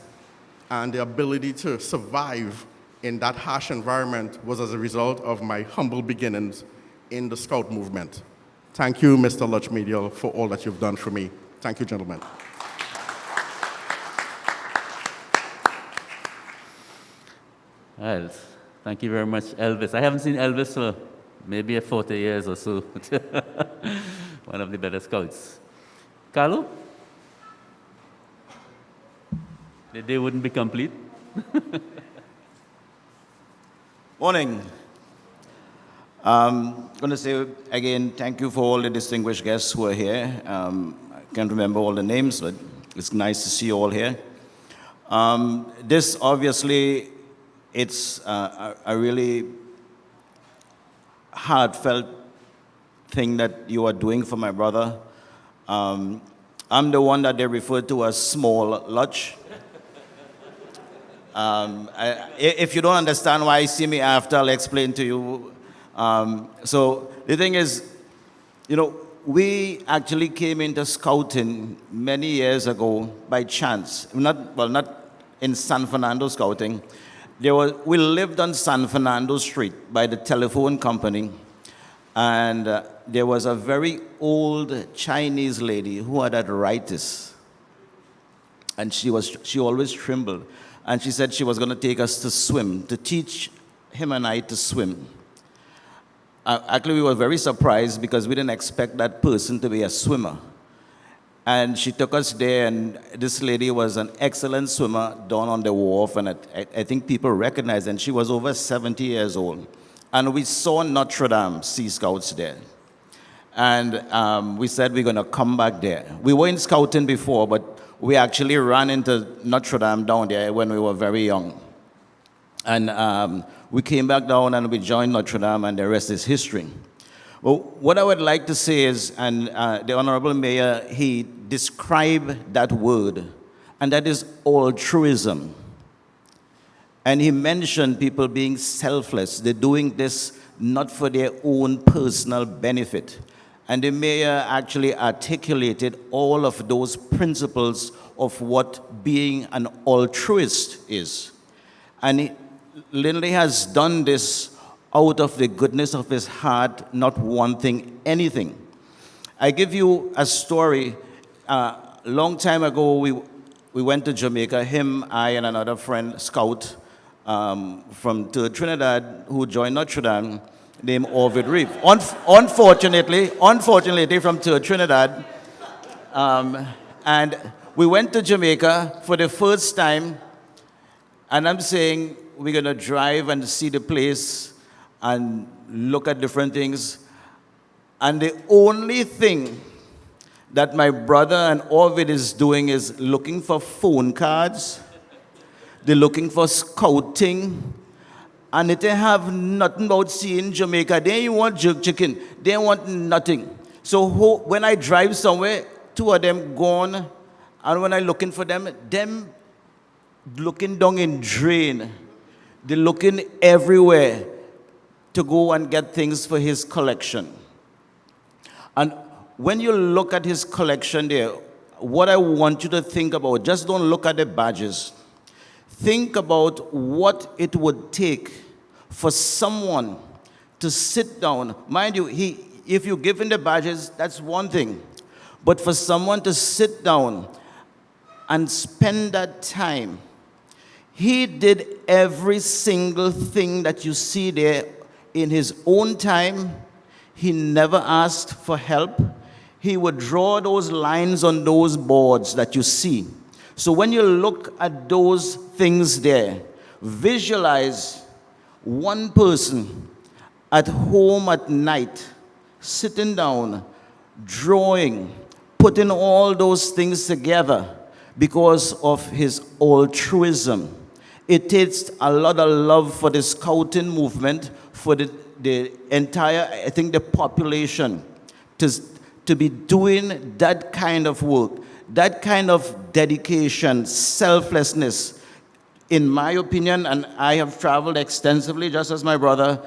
and the ability to survive in that harsh environment was as a result of my humble beginnings in the Scout movement. Thank you, Mr. Lutchmedial, for all that you've done for me. Thank you, gentlemen. Well, thank you very much, Elvis. I haven't seen Elvis for maybe 40 years or so. One of the better scouts. Carlo? The day wouldn't be complete. Morning. I'm going to say again, thank you for all the distinguished guests who are here. I can't remember all the names, but it's nice to see you all here. This obviously, it's a really heartfelt thing that you are doing for my brother. I'm the one that they refer to as small Lutch. If you don't understand why you see me after, I'll explain to you. So the thing is, you know, we actually came into scouting many years ago by chance. Not in San Fernando scouting. We lived on San Fernando Street by the telephone company, and there was a very old Chinese lady who had arthritis, and she always trembled. And she said she was going to take us to swim, to teach him and I to swim. Actually, we were very surprised because we didn't expect that person to be a swimmer. And she took us there, and this lady was an excellent swimmer down on the wharf, and I think people recognized her, and she was over 70 years old. And we saw Notre Dame Sea Scouts there. And we said we're going to come back there. We were in scouting before, but we actually ran into Notre Dame down there when we were very young. And we came back down and we joined Notre Dame, and the rest is history. Well, what I would like to say is, and the Honorable Mayor, he described that word, and that is altruism. And he mentioned people being selfless. They're doing this not for their own personal benefit. And the mayor actually articulated all of those principles of what being an altruist is. And Lindley has done this out of the goodness of his heart, not wanting anything. I give you a story. A long time ago, we went to Jamaica, him, I, and another friend, scout from Trinidad, who joined Notre Dame, named Orvid Reeve. Unfortunately, from Trinidad. And we went to Jamaica for the first time, and I'm saying we're going to drive and see the place and look at different things. And the only thing that my brother and Orvid is doing is looking for phone cards. They're looking for scouting. And they have nothing about seeing Jamaica. They ain't want jerk chicken. They want nothing. So when I drive somewhere, two of them gone, and when I'm looking for them looking down in drain. They're looking everywhere to go and get things for his collection. And when you look at his collection there, what I want you to think about, just don't look at the badges. Think about what it would take for someone to sit down. Mind you, if you give him the badges, that's one thing. But for someone to sit down and spend that time, he did every single thing that you see there in his own time. He never asked for help. He would draw those lines on those boards that you see. So when you look at those things there, visualize one person at home at night, sitting down, drawing, putting all those things together because of his altruism. It takes a lot of love for the scouting movement, for the entire, I think, the population to be doing that kind of work, that kind of dedication, selflessness. In my opinion, and I have traveled extensively, just as my brother,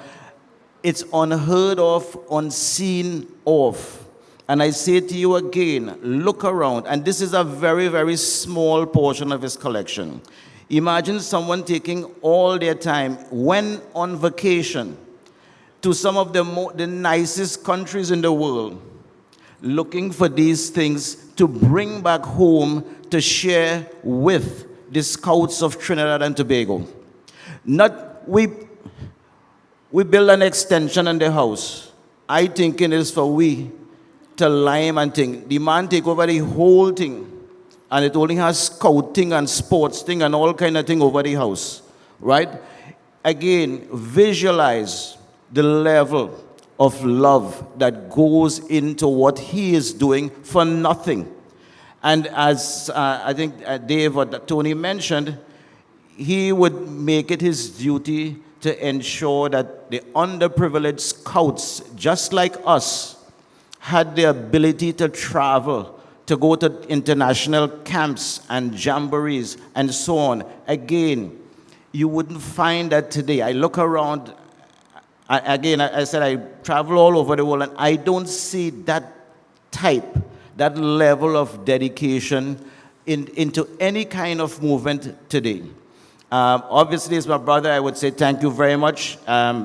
It's unheard of, unseen of. And I say to you again, look around. And this is a very, very small portion of his collection. Imagine someone taking all their time, when on vacation, to some of the nicest countries in the world, looking for these things to bring back home to share with the Scouts of Trinidad and Tobago. We build an extension in the house. I think it is for we to lime and thing. The man take over the whole thing. And it only has scouting and sports thing and all kind of thing over the house. Right? Again, visualize the level of love that goes into what he is doing for nothing. And as I think Dave or Tony mentioned, he would make it his duty to ensure that the underprivileged scouts, just like us, had the ability to travel, to go to international camps and jamborees and so on. Again, you wouldn't find that today. I look around, I said I travel all over the world, and I don't see that type, that level of dedication into any kind of movement today. Obviously, as my brother, I would say thank you very much. At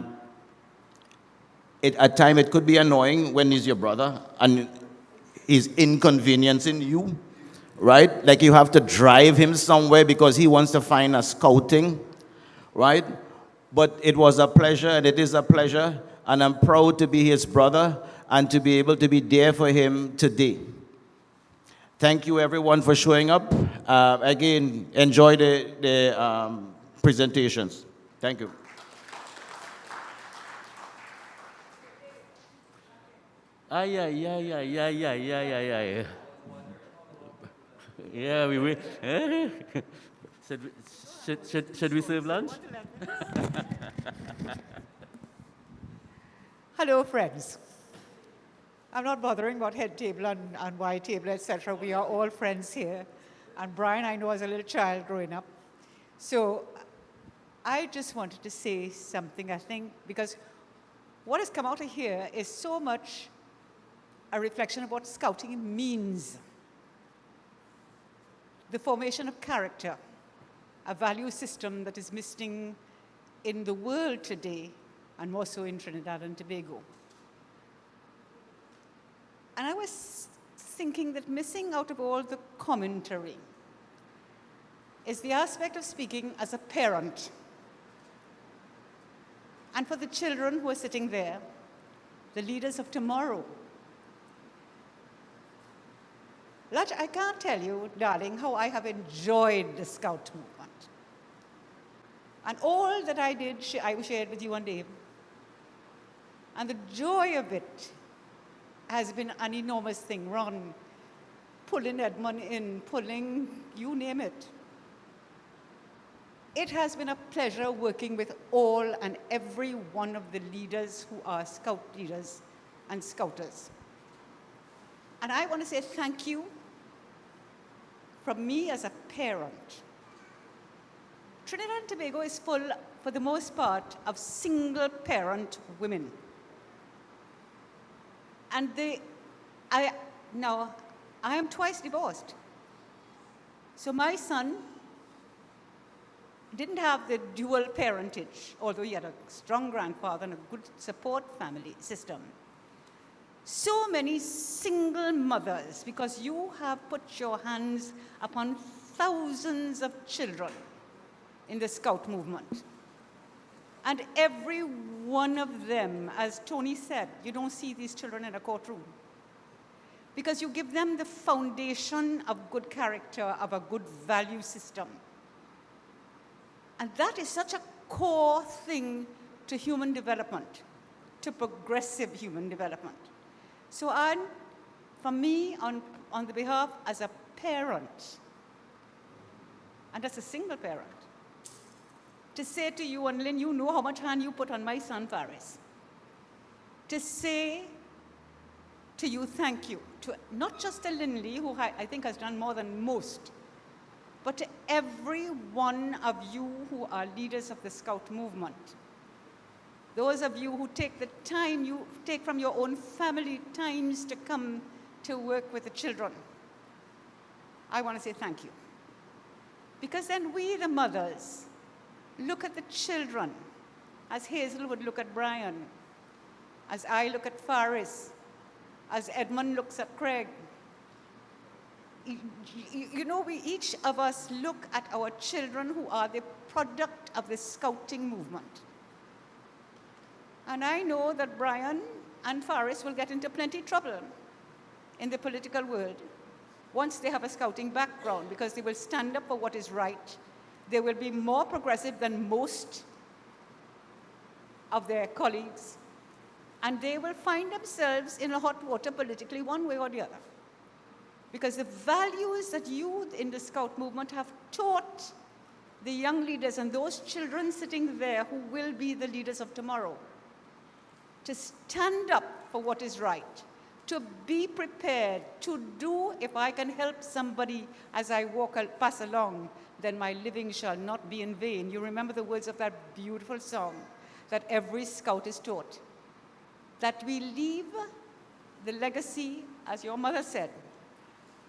times, it could be annoying when he's your brother and he's inconveniencing you, right? Like you have to drive him somewhere because he wants to find a scouting, right? But it was a pleasure, and it is a pleasure, and I'm proud to be his brother and to be able to be there for him today. Thank you, everyone, for showing up. Again, enjoy the presentations. Thank you. Yeah, we should we serve lunch? Hello, friends. I'm not bothering about head table and wide table, etc. We are all friends here. And Brian, I know, as a little child growing up. So I just wanted to say something, I think, because what has come out of here is so much a reflection of what scouting means. The formation of character, a value system that is missing in the world today, and more so in Trinidad and Tobago. And I was thinking that missing out of all the commentary is the aspect of speaking as a parent. And for the children who are sitting there, the leaders of tomorrow. Lutch, I can't tell you, darling, how I have enjoyed the Scout movement. And all that I did, I shared with you and Dave. And the joy of it has been an enormous thing. Ron, pulling Edmund in, pulling, you name it. It has been a pleasure working with all and every one of the leaders who are Scout leaders and Scouters. And I want to say thank you from me as a parent. Trinidad and Tobago is full, for the most part, of single-parent women. And I am twice divorced. So my son didn't have the dual parentage, although he had a strong grandfather and a good support family system. So many single mothers, because you have put your hands upon thousands of children in the Scout movement. And every one of them, as Tony said, you don't see these children in a courtroom. Because you give them the foundation of good character, of a good value system. And that is such a core thing to human development, to progressive human development. So for me, on the behalf as a parent, and as a single parent, to say to you, and Lynn, you know how much hand you put on my son, Faris. To say to you, thank you, to not just to Lynley, who I think has done more than most, but to every one of you who are leaders of the Scout movement. Those of you who take the time you take from your own family times to come to work with the children, I want to say thank you. Because then we, the mothers, look at the children as Hazel would look at Brian, as I look at Faris, as Edmund looks at Craig. You know, each of us look at our children who are the product of the scouting movement. And I know that Brian and Faris will get into plenty of trouble in the political world once they have a scouting background, because they will stand up for what is right. They will be more progressive than most of their colleagues, and they will find themselves in a hot water politically one way or the other. Because the values that you in the Scout movement have taught the young leaders and those children sitting there who will be the leaders of tomorrow, to stand up for what is right, to be prepared, to do, if I can help somebody as I pass along, then my living shall not be in vain. You remember the words of that beautiful song that every Scout is taught. That we leave the legacy, as your mother said,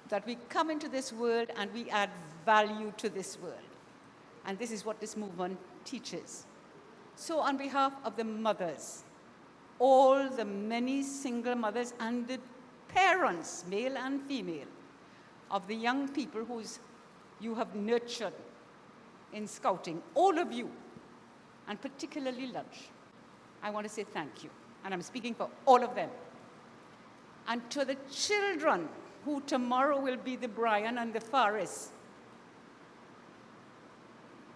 that we come into this world and we add value to this world. And this is what this movement teaches. So on behalf of the mothers, all the many single mothers and the parents, male and female, of the young people whose you have nurtured in scouting, all of you, and particularly Lutch, I want to say thank you. And I'm speaking for all of them. And to the children who tomorrow will be the Brian and the Faris,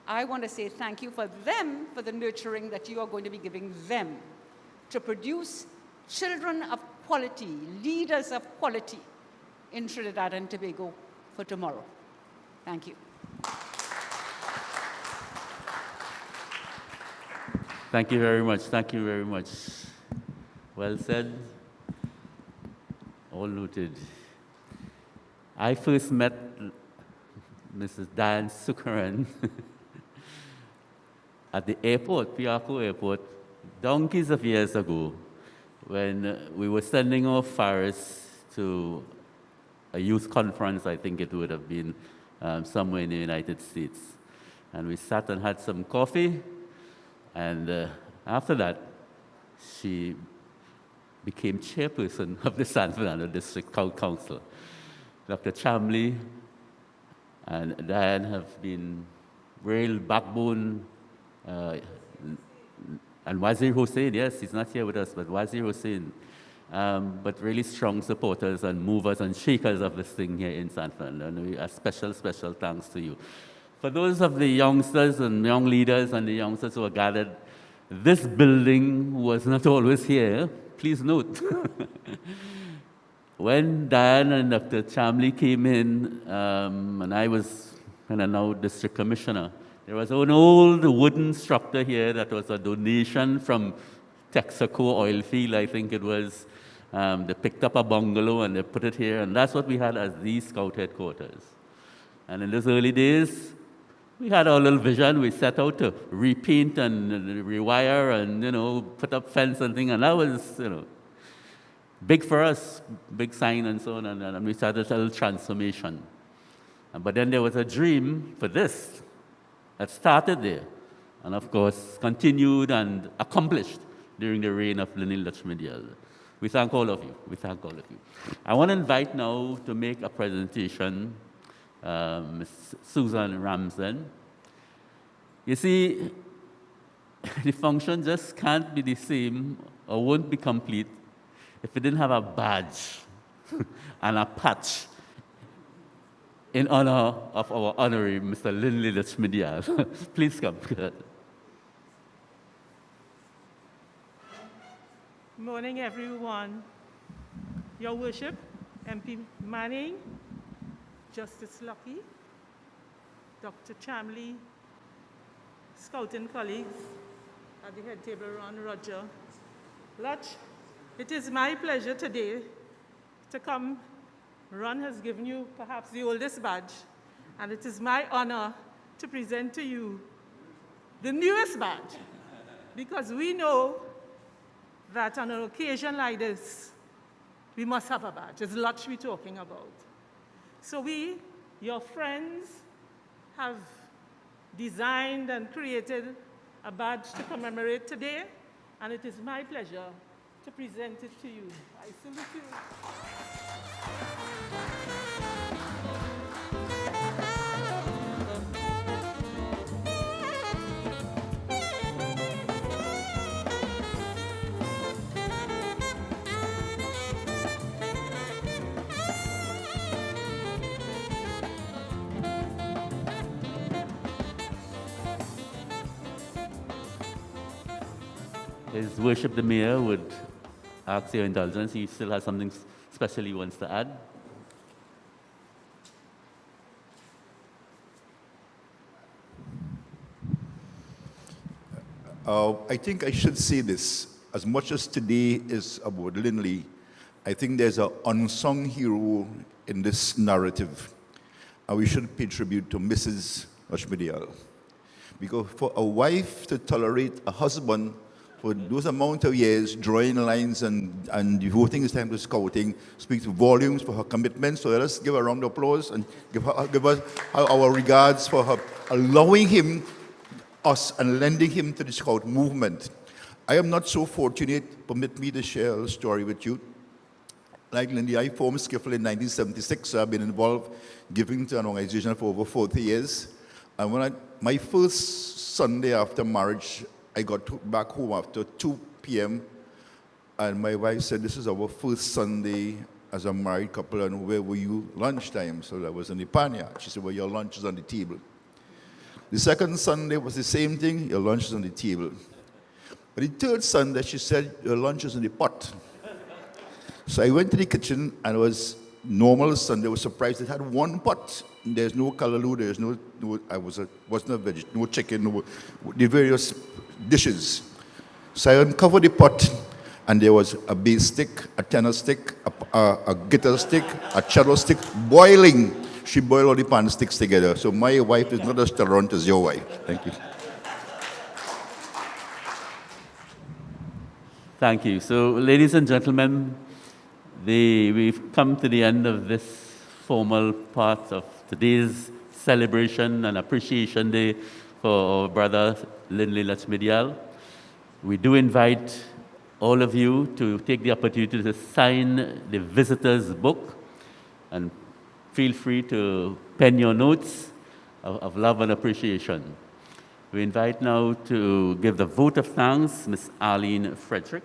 I want to say thank you for them, for the nurturing that you are going to be giving them to produce children of quality, leaders of quality in Trinidad and Tobago for tomorrow. Thank you. Thank you very much. Thank you very much. Well said. All noted. I first met Mrs. Diane Sukaran at the airport, Piarco Airport, donkeys of years ago, when we were sending off Faris to a youth conference. I think it would have been somewhere in the United States. And we sat and had some coffee, and after that, she became chairperson of the San Fernando District Council. Dr. Chamley and Diane have been real backbone, and Wazir Hussain, yes, he's not here with us, but Wazir Hussain, but really strong supporters and movers and shakers of this thing here in San Fernando. And a special, special thanks to you. For those of the youngsters and young leaders and the youngsters who are gathered, this building was not always here. Please note. When Diane and Dr. Chamley came in, and I was now district commissioner, there was an old wooden structure here that was a donation from Texaco oil field, I think it was. They picked up a bungalow and they put it here, and that's what we had as the Scout headquarters. And in those early days, we had our little vision. We set out to repaint and rewire and, put up fence and thing, and that was, big for us, big sign and so on, and we started a little transformation. But then there was a dream for this that started there, and of course continued and accomplished during the reign of Lynley Lutchmedial. We thank all of you. We thank all of you. I want to invite now to make a presentation Ms. Susan Ramsden. You see, the function just can't be the same or won't be complete if we didn't have a badge and a patch in honor of our honoree, Mr. Lynley Lutchmedial. Please come. Morning, everyone. Your Worship, MP Manning, Justice Lucky, Dr. Chamley, Scouting colleagues at the head table, Ron, Roger, Lutch, it is my pleasure today to come. Ron has given you perhaps the oldest badge, and it is my honor to present to you the newest badge, because we know that on an occasion like this, we must have a badge. It's Lutch we're talking about. So we, your friends, have designed and created a badge to commemorate today, and it is my pleasure to present it to you. I salute you. His Worship the Mayor would ask your indulgence. He still has something special he wants to add. I think I should say this. As much as today is about Lynley, I think there's an unsung hero in this narrative. And we should pay tribute to Mrs. Lutchmedial. Because for a wife to tolerate a husband for those amount of years, drawing lines and devoting his time to scouting, speaks volumes for her commitment. So let us give her a round of applause and give us our regards for her allowing us and lending him to the scout movement. I am not so fortunate. Permit me to share a story with you. Like Lynley, I formed Skiffle in 1976, so I've been involved giving to an organization for over 40 years. And when my first Sunday after marriage, I got back home after 2 p.m., and my wife said, this is our first Sunday as a married couple, and where were you lunchtime? So I was in the panya. She said, well, your lunch is on the table. The second Sunday was the same thing, your lunch is on the table. But the third Sunday, she said, your lunch is in the pot. So I went to the kitchen, and it was normal Sunday. I was surprised it had one pot. There's no callaloo, there's no wasn't a veg, no chicken, the various dishes. So I uncovered the pot, and there was a bass stick, a tenor stick, a guitar stick, a cello stick, boiling. She boiled all the pan sticks together. So my wife is not as tolerant as your wife. Thank you. Thank you. So, ladies and gentlemen, we've come to the end of this formal part of today's celebration and appreciation day for our brother Lynley Lutchmedial. We do invite all of you to take the opportunity to sign the visitor's book, and feel free to pen your notes of love and appreciation. We invite now to give the vote of thanks, Ms. Arlene Frederick.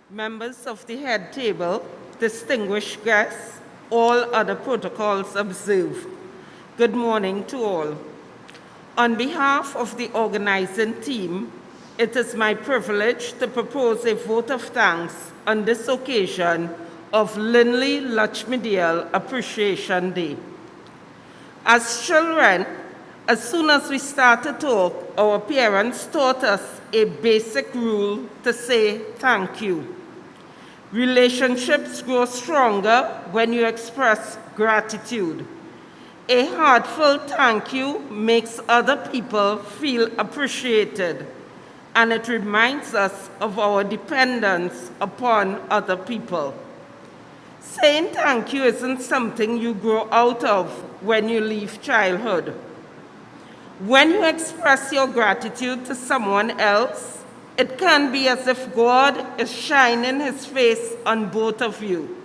Members of the head table, distinguished guests, all other protocols observed. Good morning to all. On behalf of the organizing team, it is my privilege to propose a vote of thanks on this occasion of Lynley Lutchmedial Appreciation Day. As children, as soon as we start to talk, our parents taught us a basic rule to say thank you. Relationships grow stronger when you express gratitude. A heartfelt thank you makes other people feel appreciated, and it reminds us of our dependence upon other people. Saying thank you isn't something you grow out of when you leave childhood. When you express your gratitude to someone else, it can be as if God is shining his face on both of you.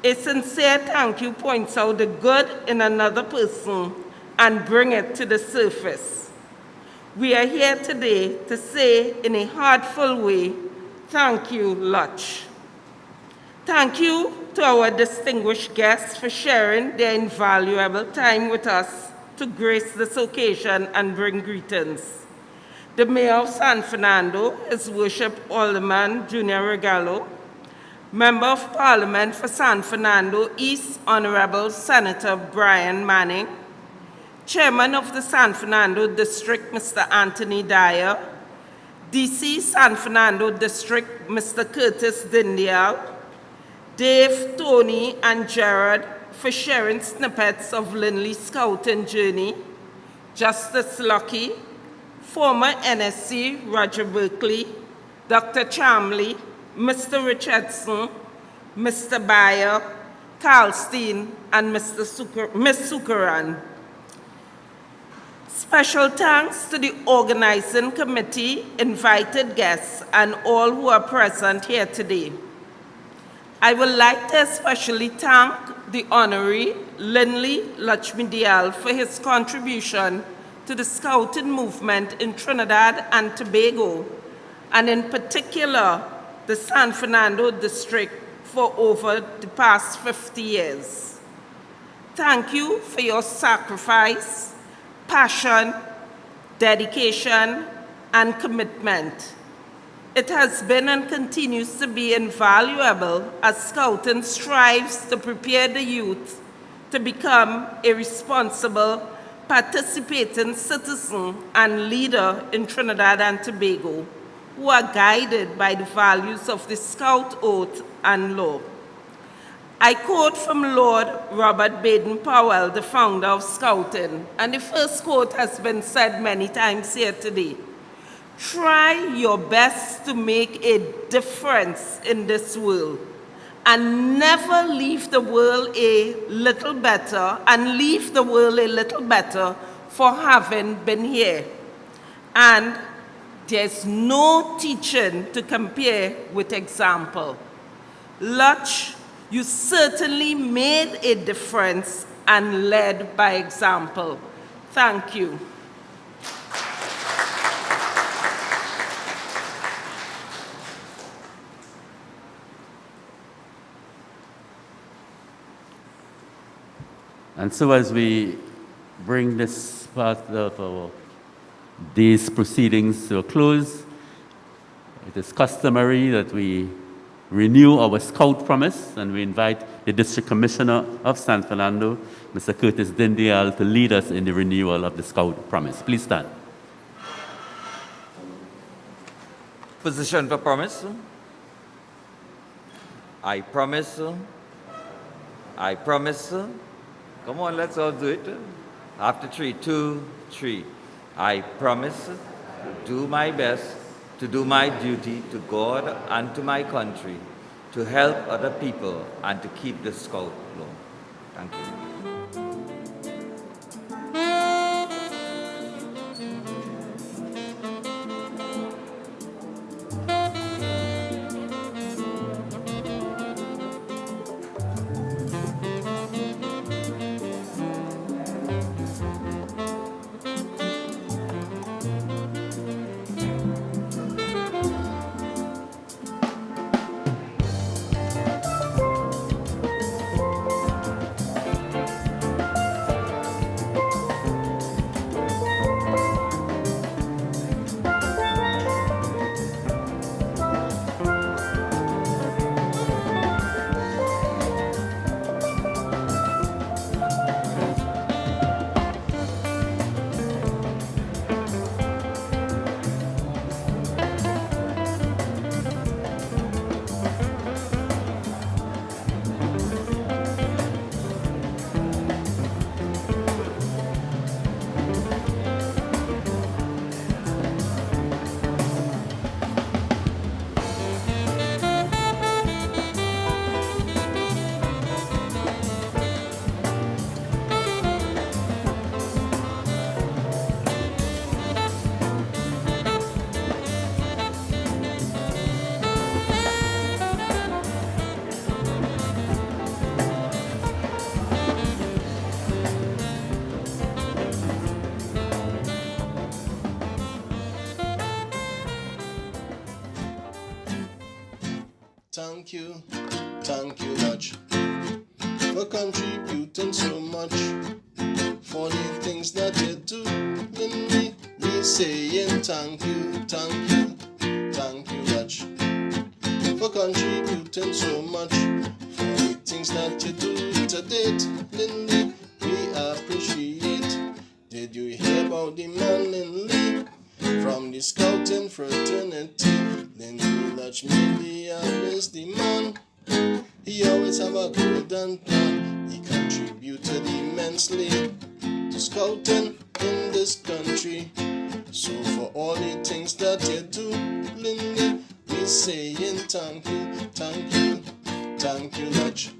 A sincere thank you points out the good in another person and bring it to the surface. We are here today to say in a heartful way, thank you, Lutch. Thank you to our distinguished guests for sharing their invaluable time with us to grace this occasion and bring greetings. The Mayor of San Fernando, His Worship Alderman Junior Regalo, Member of Parliament for San Fernando East, Honorable Senator Brian Manning, Chairman of the San Fernando District, Mr. Anthony Dyer, DC San Fernando District, Mr. Curtis Dindial, Dave, Tony, and Jared for sharing snippets of Lynley's scouting journey, Justice Lucky, former NSC Roger Berkeley, Dr. Chamley, Mr. Richardson, Mr. Bayer, Carlstein, and Miss Sukaran. Special thanks to the organizing committee, invited guests, and all who are present here today. I would like to especially thank the honoree, Lynley Lutchmedial, for his contribution to the Scouting movement in Trinidad and Tobago, and in particular, the San Fernando District for over the past 50 years. Thank you for your sacrifice, passion, dedication, and commitment. It has been and continues to be invaluable as Scouting strives to prepare the youth to become a responsible, participating citizen and leader in Trinidad and Tobago, who are guided by the values of the Scout Oath and law. I quote from Lord Robert Baden-Powell, the founder of Scouting, and the first quote has been said many times here today. Try your best to make a difference in this world and never leave the world a little better for having been here. And there's no teaching to compare with example. Lutch, you certainly made a difference and led by example. Thank you. And so as we bring this part of our day's proceedings to a close, it is customary that we renew our Scout promise, and we invite the District Commissioner of San Fernando, Mr. Curtis Dindial, to lead us in the renewal of the Scout promise. Please stand. Position for promise. I promise. I promise. Come on, let's all do it. After 3, 2, 3. I promise to do my best, to do my duty to God and to my country, to help other people and to keep the Scout law. Thank you. Thank you, Lutch, for contributing so much, for the things that you do. Lynley, we saying thank you, Lutch, for contributing so much, for the things that you do to date. Lynley, we appreciate. Did you hear about the man Lynley from the Scouting fraternity? Lynley Lutchmedial is the man. He always have a golden plan. He contributed immensely to scouting in this country. So for all the things that you do, Lindley, we saying thank you, thank you, thank you, Lutch,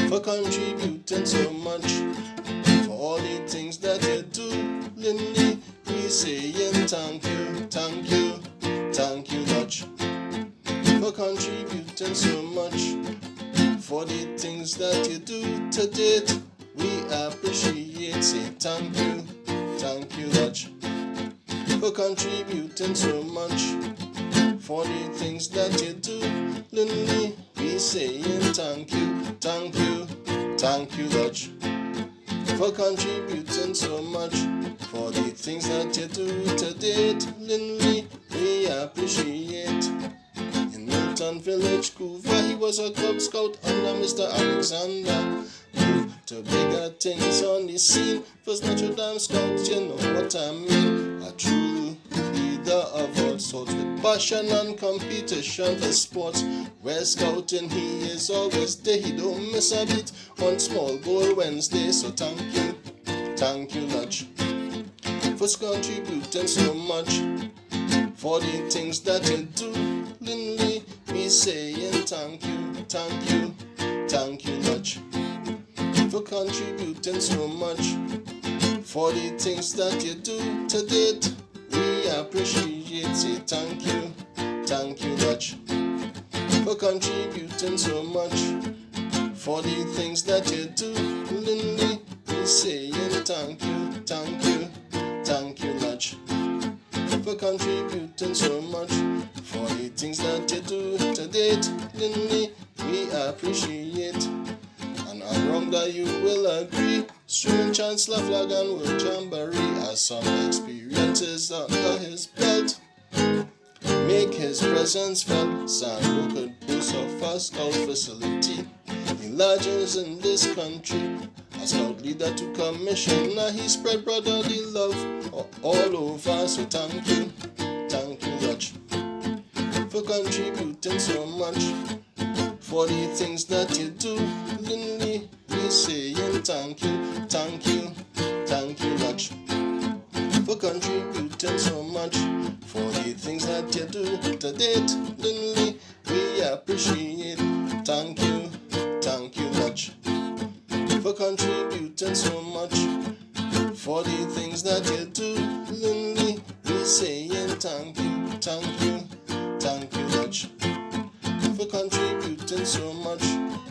for contributing so much. For all the things that you do, Lindley, we saying thank you, thank you, thank you, Lutch, for contributing so much. For the things that you do to date, we appreciate. Say thank you, Lutch, for contributing so much. For the things that you do, Lindley, we saying thank you, thank you, thank you, Lutch, for contributing so much. For the things that you do to date, Lindley, we appreciate. In Milton village, Couva, he was a Cub Scout under Mr. Alexander. Moved to bigger things on the scene. First Notre Dame Scouts, you know what I mean. A true leader of all sorts, with passion and competition for sports. Where scouting, he is always there. He don't miss a beat on Small Bowl Wednesday. So thank you, Lutch, for contributing so much. For the things that you do, Lindley, we saying thank you, Lutch, for contributing so much. For the things that you do to date, we appreciate. Say thank you, Lutch, for contributing so much. For the things that you do, Lindley, we saying thank you, Lutch, for contributing so much. For the things that you do to date, Lindley, we appreciate. And around that you will agree, swimming chancellor flag and world jamboree has some experiences under his belt. Make his presence felt. San could boast of a scout facility. The largest in this country. A scout leader to commissioner, he spread brotherly love all over. So thank you, Lutch, for contributing so much. For the things that you do, Lindley, we saying thank you, Lutch, for contributing so much. For the things that you do to date, Lindley, we appreciate. Thank you, Lutch, for contributing so much. For the things that you do, Lindley, we saying thank you, Lutch, for contributing so much.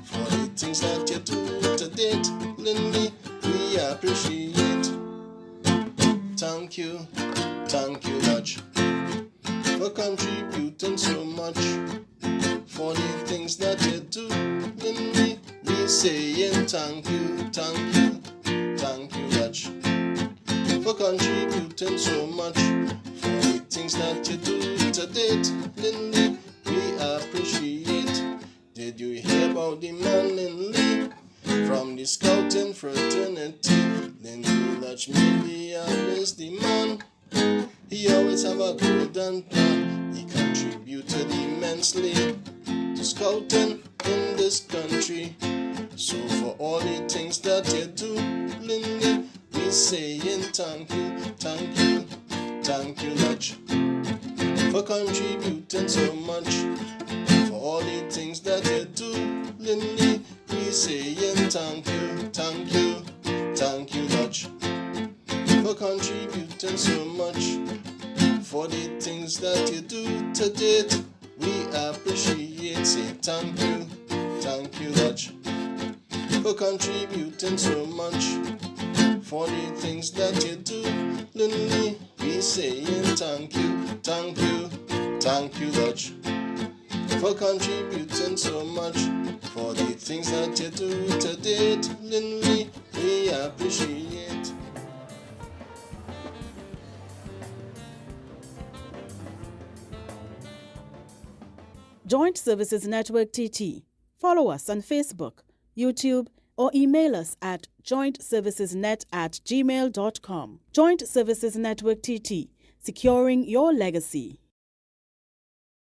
For the things that you do to date, Lindley, we appreciate. Thank you, Lutch, for contributing so much. For the things that you do, Lindley, we saying thank you, Lutch, for contributing so much. For the things that you do to date, Lindley, we appreciate. Did you hear about the man Lynley from the scouting fraternity? Lynley Lutchmedial is the man. He always have a golden plan. He contributed immensely to scouting in this country. So for all the things that you do, Lynley, we saying thank you, Lutch, for contributing so much. For all the things that you do, Lynley, we saying thank you, Lutch, for contributing so much. For the things that you do to date, we appreciate. Say thank you, Lutch, for contributing so much. For the things that you do, Lynley, we saying thank you, Lutch, for contributing so much. For the things that you do to date, Lynley, we appreciate. Joint Services Network TT. Follow us on Facebook, YouTube, or email us at jointservicesnet@gmail.com. Joint Services Network TT, securing your legacy.